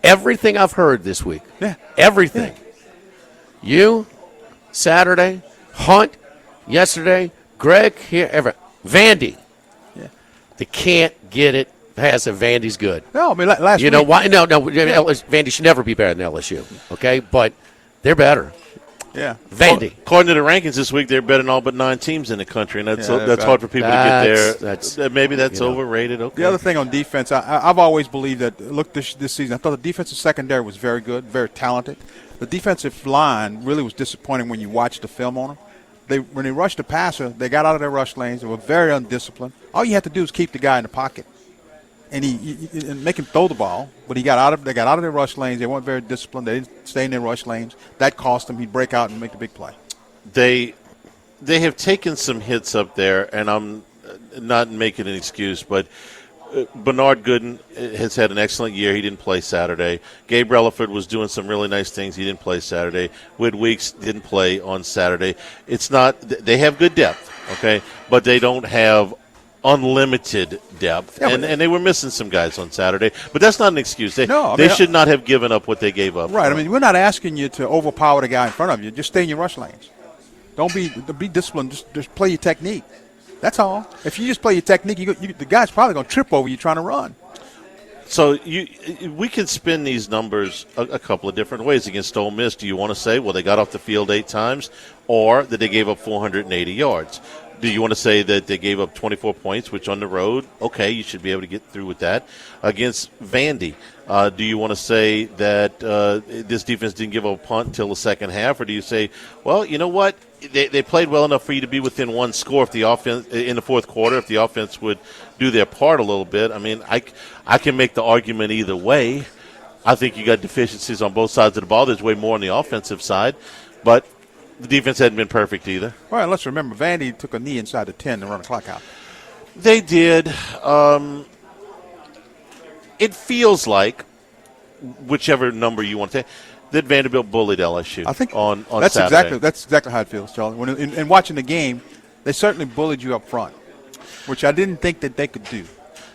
Everything I've heard this week. Yeah. Everything. Yeah. You, Saturday, Hunt, yesterday, Greg here, Vandy. Yeah. They can't get it past if Vandy's good. No, I mean last week. You know why? No. Vandy should never be better than LSU. Okay, but they're better. Yeah, Vandy. According to the rankings this week, they're better than all but 9 teams in the country, and that's hard for people to get there. Maybe that's overrated. Okay. The other thing on defense, I've always believed that. Look, this season, I thought the defensive secondary was very good, very talented. The defensive line really was disappointing when you watched the film on them. When they rushed the passer, they got out of their rush lanes. They were very undisciplined. All you had to do was keep the guy in the pocket. And and make him throw the ball, but they got out of their rush lanes. They weren't very disciplined. They didn't stay in their rush lanes. That cost them. He'd break out and make the big play. They have taken some hits up there, and I'm not making an excuse, but Bernard Gooden has had an excellent year. He didn't play Saturday. Gabe Relaford was doing some really nice things. He didn't play Saturday. Whit Weeks didn't play on Saturday. It's not – they have good depth, okay, but they don't have – unlimited depth, and they were missing some guys on Saturday, but that's not an excuse. They should not have given up what they gave up. Right. I mean, we're not asking you to overpower the guy in front of you. Just stay in your rush lanes. Don't be disciplined. Just play your technique. That's all. If you just play your technique, the guy's probably going to trip over you trying to run. So we can spin these numbers a couple of different ways against Ole Miss. Do you want to say, well, they got off the field 8 times, or that they gave up 480 yards? Do you want to say that they gave up 24 points, which on the road, okay, you should be able to get through with that. Against Vandy, do you want to say that this defense didn't give up a punt until the second half, or do you say, well, you know what, they played well enough for you to be within 1 score if the offense in the fourth quarter, if the offense would do their part a little bit? I mean, I can make the argument either way. I think you got deficiencies on both sides of the ball. There's way more on the offensive side, but the defense hadn't been perfect either. Well, let's remember, Vandy took a knee inside the 10 to run the clock out. They did. It feels like, whichever number you want to take, that Vanderbilt bullied LSU. I think on that's Saturday. That's exactly how it feels, Charlie. When in watching the game, they certainly bullied you up front, which I didn't think that they could do.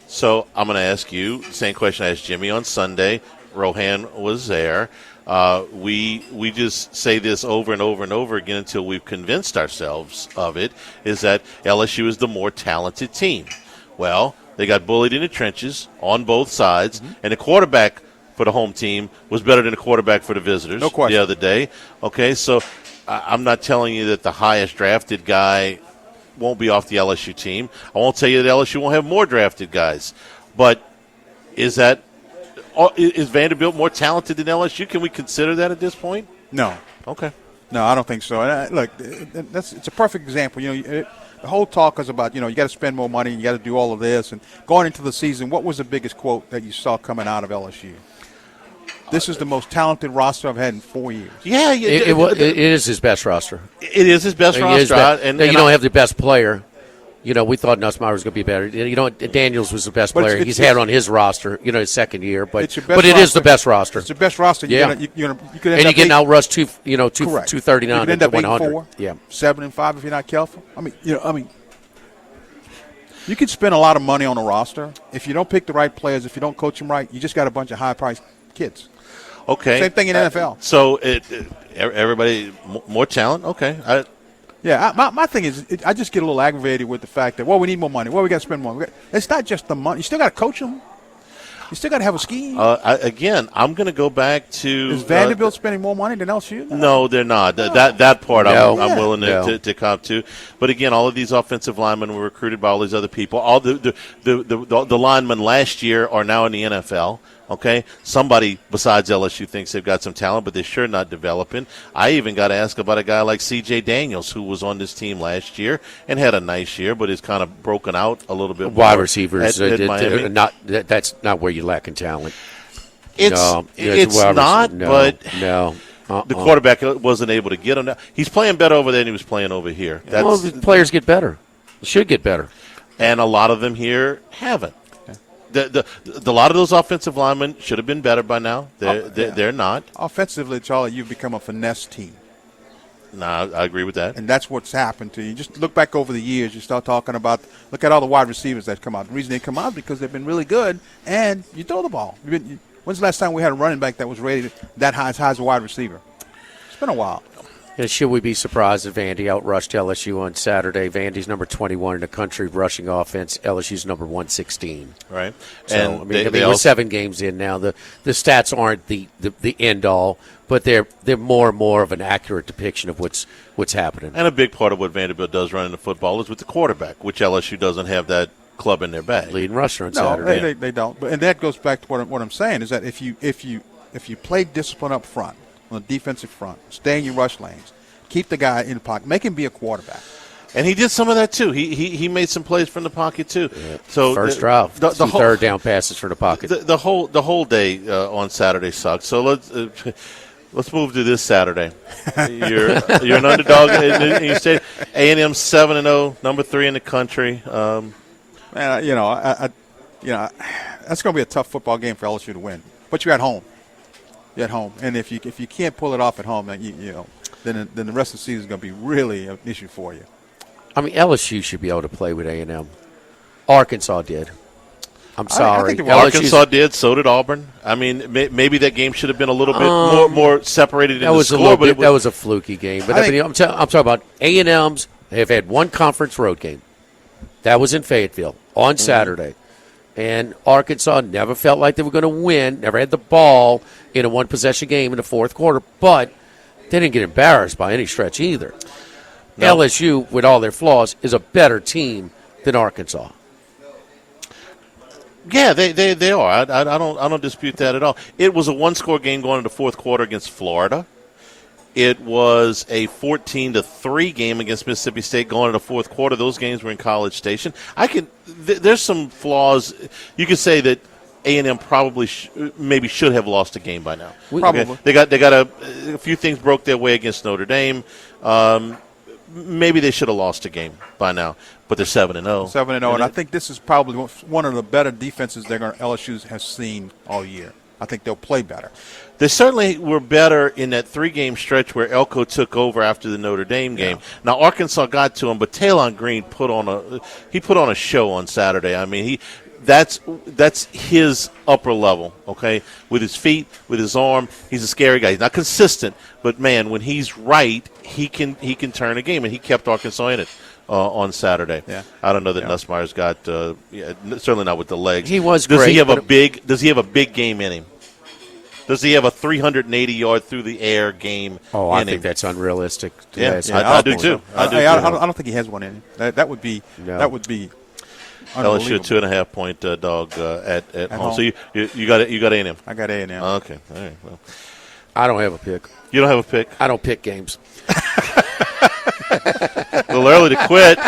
So I'm going to ask you the same question I asked Jimmy on Sunday. Rohan was there. We just say this over and over and over again until we've convinced ourselves of it, is that LSU is the more talented team. Well, they got bullied in the trenches on both sides, and the quarterback for the home team was better than the quarterback for the visitors the other day. Okay, so I'm not telling you that the highest drafted guy won't be off the LSU team. I won't tell you that LSU won't have more drafted guys. But is Vanderbilt more talented than LSU? Can we consider that at this point? No. Okay. No, I don't think so. And look, it's a perfect example. You know, The whole talk is about, you got to spend more money, you got to do all of this. And going into the season, what was the biggest quote that you saw coming out of LSU? This is the most talented roster I've had in 4 years. Yeah, it is his best roster. It is his best roster. And you don't have the best player. We thought Nussmeier was going to be better. Daniels was the best player he's had on his roster, his second year. But it is the best roster. It's the best roster. Yeah. You could end and you're getting outrushed 239 you could end up 100. 8-4, 7-5 if you're not careful. You could spend a lot of money on a roster. If you don't pick the right players, if you don't coach them right, you just got a bunch of high-priced kids. Okay. Same thing in NFL. So everybody, more talent? Okay. My thing is, I just get a little aggravated with the fact that, we need more money. We got to spend more. It's not just the money. You still got to coach them. You still got to have a scheme. Again, I'm going to go back to. Is Vanderbilt spending more money than LSU? No, they're not. That part I'm willing to cop to. But again, all of these offensive linemen were recruited by all these other people. All the linemen last year are now in the NFL. Okay, somebody besides LSU thinks they've got some talent, but they're sure not developing. I even got to ask about a guy like C.J. Daniels, who was on this team last year and had a nice year, but is kind of broken out a little bit. Wide receivers, at that's not where you lack in talent. It's not, but the quarterback wasn't able to get him. He's playing better over there than he was playing over here. The players get better. They should get better. And a lot of them here haven't. A lot of those offensive linemen should have been better by now. They're not. Offensively, Charlie, you've become a finesse team. No, I agree with that. And that's what's happened to you. Just look back over the years. You start talking about, look at all the wide receivers that come out. The reason they come out is because they've been really good, and you throw the ball. When's the last time we had a running back that was rated that high as a wide receiver? It's been a while. And should we be surprised if Vandy outrushed LSU on Saturday? Vandy's number 21 in the country rushing offense. LSU's number 116. Right. So, and we're 7 games in now. The stats aren't the end all, but they're more and more of an accurate depiction of what's happening. And a big part of what Vanderbilt does running the football is with the quarterback, which LSU doesn't have that club in their bag. Leading rusher on Saturday. They don't. And that goes back to what I'm saying is that if you play discipline up front, on the defensive front, stay in your rush lanes, keep the guy in the pocket, make him be a quarterback. And he did some of that too. He made some plays from the pocket too. Yeah. So first drive, the third down passes from the pocket. The whole day on Saturday sucked. So let's move to this Saturday. You're an underdog in your state. A&M 7-0, number 3 in the country. Man, that's going to be a tough football game for LSU to win. But you're at home. You're at home, and if you can't pull it off at home, then then the rest of the season is going to be really an issue for you. I mean, LSU should be able to play with A&M. Arkansas did. I'm sorry. Arkansas did. So did Auburn. I mean, maybe that game should have been a little bit more separated in the score. That was a fluky game. But I'm talking about A&M's. They've had one conference road game. That was in Fayetteville on Saturday. And Arkansas never felt like they were going to win, never had the ball in a one-possession game in the fourth quarter, but they didn't get embarrassed by any stretch either. No. LSU, with all their flaws, is a better team than Arkansas. Yeah, they are. I don't dispute that at all. It was a one-score game going into the fourth quarter against Florida. It was a 14-3 game against Mississippi State going into the fourth quarter. Those games were in College Station. There's some flaws. You could say that A&M probably maybe should have lost a game by now. Probably. Okay? They got a few things broke their way against Notre Dame. Maybe they should have lost a game by now, but they're 7-0. 7-0, and I think this is probably one of the better defenses LSU has seen all year. I think they'll play better. They certainly were better in that 3-game stretch where Elko took over after the Notre Dame game. Yeah. Now Arkansas got to him, but Talon Green put on a show on Saturday. I mean, that's his upper level, okay? With his feet, with his arm, he's a scary guy. He's not consistent, but man, when he's right, he can turn a game, and he kept Arkansas in it on Saturday. Yeah. I don't know that Nussmeier's got certainly not with the legs. He was great. Does he have a big game in him? Does he have a 380-yard through the air game? Oh, I think that's unrealistic. I do too. I don't think he has one in him. That would be LSU a 2.5-point dog at home. So you got A&M. I got A&M. Okay, all right. Well, I don't have a pick. You don't have a pick? I don't pick games. Well, little early to quit.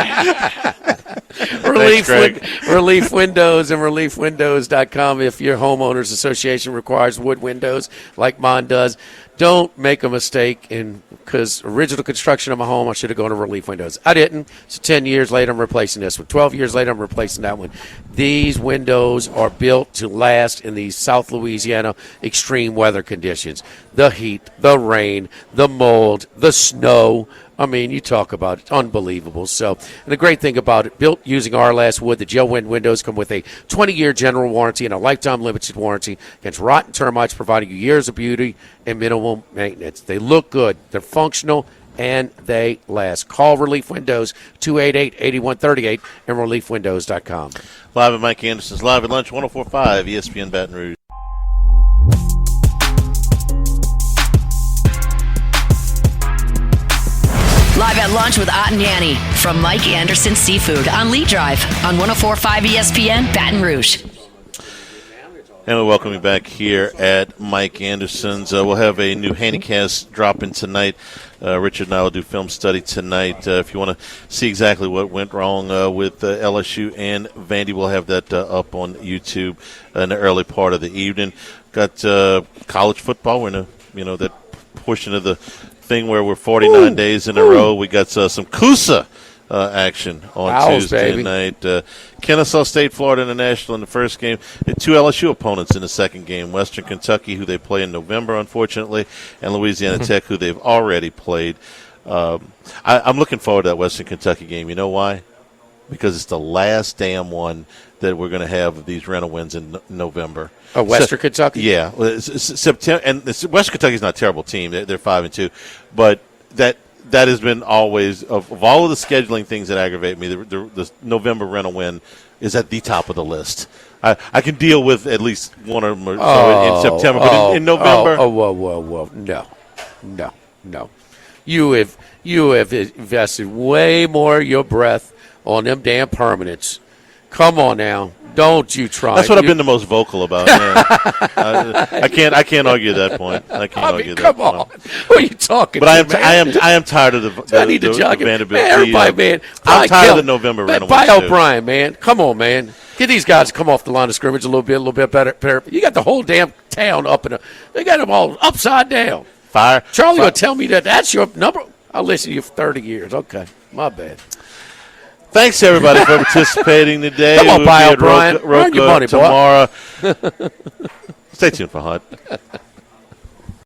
Relief Windows and ReliefWindows.com. If your homeowners association requires wood windows like mine does, don't make a mistake. Because original construction of my home, I should have gone to Relief Windows. I didn't. So 10 years later, I'm replacing this one. 12 years later, I'm replacing that one. These windows are built to last in these South Louisiana extreme weather conditions. The heat, the rain, the mold, the snow. I mean, you talk about it. Unbelievable. So, and the great thing about it, built using our last wood, the Gel Wind windows come with a 20-year general warranty and a lifetime limited warranty against rot and termites, providing you years of beauty and minimal maintenance. They look good. They're functional, and they last. Call Relief Windows, 288-8138, and ReliefWindows.com. Live at Mike Anderson's Live at Lunch, 104.5 ESPN Baton Rouge. Live at Lunch with Ott and Yanni from Mike Anderson Seafood on Lee Drive on 104.5 ESPN Baton Rouge. And we welcome you back here at Mike Anderson's. We'll have a new Handycast dropping tonight. Richard and I will do film study tonight. If you want to see exactly what went wrong with LSU and Vandy, we'll have that up on YouTube in the early part of the evening. Got college football. We're in that portion of the thing where we're 49 days in a row. We got some Coosa action on Tuesday night. Kennesaw State, Florida International in the first game. Two LSU opponents in the second game. Western Kentucky, who they play in November, unfortunately, and Louisiana Tech, who they've already played. I'm looking forward to that Western Kentucky game. You know why? Because it's the last damn one that we're going to have of these rental wins in November. Oh, Western Kentucky? Yeah. September, and Western Kentucky's not a terrible team. They're 5-2. But that has been always, of all of the scheduling things that aggravate me, the November rental win is at the top of the list. I can deal with at least one of them in September, but in November. Whoa. No. You have invested way more of your breath on them damn permanents. Come on now. Don't you try. That's what I've been the most vocal about. Yeah. I can't argue that point. Come on. What are you talking about? But man? I am tired of the Vanderbilt. Man, everybody, man. I'm tired of the November rental. By O'Brien, man. Come on, man. Get these guys to come off the line of scrimmage a little bit better. You got the whole damn town up they got them all upside down. Charlie will tell me that's your number. I'll listen to you for 30 years. Okay, my bad. Thanks, everybody, for participating today. Come on, O'Brien. Earn your money, tomorrow. Stay tuned for Hunt.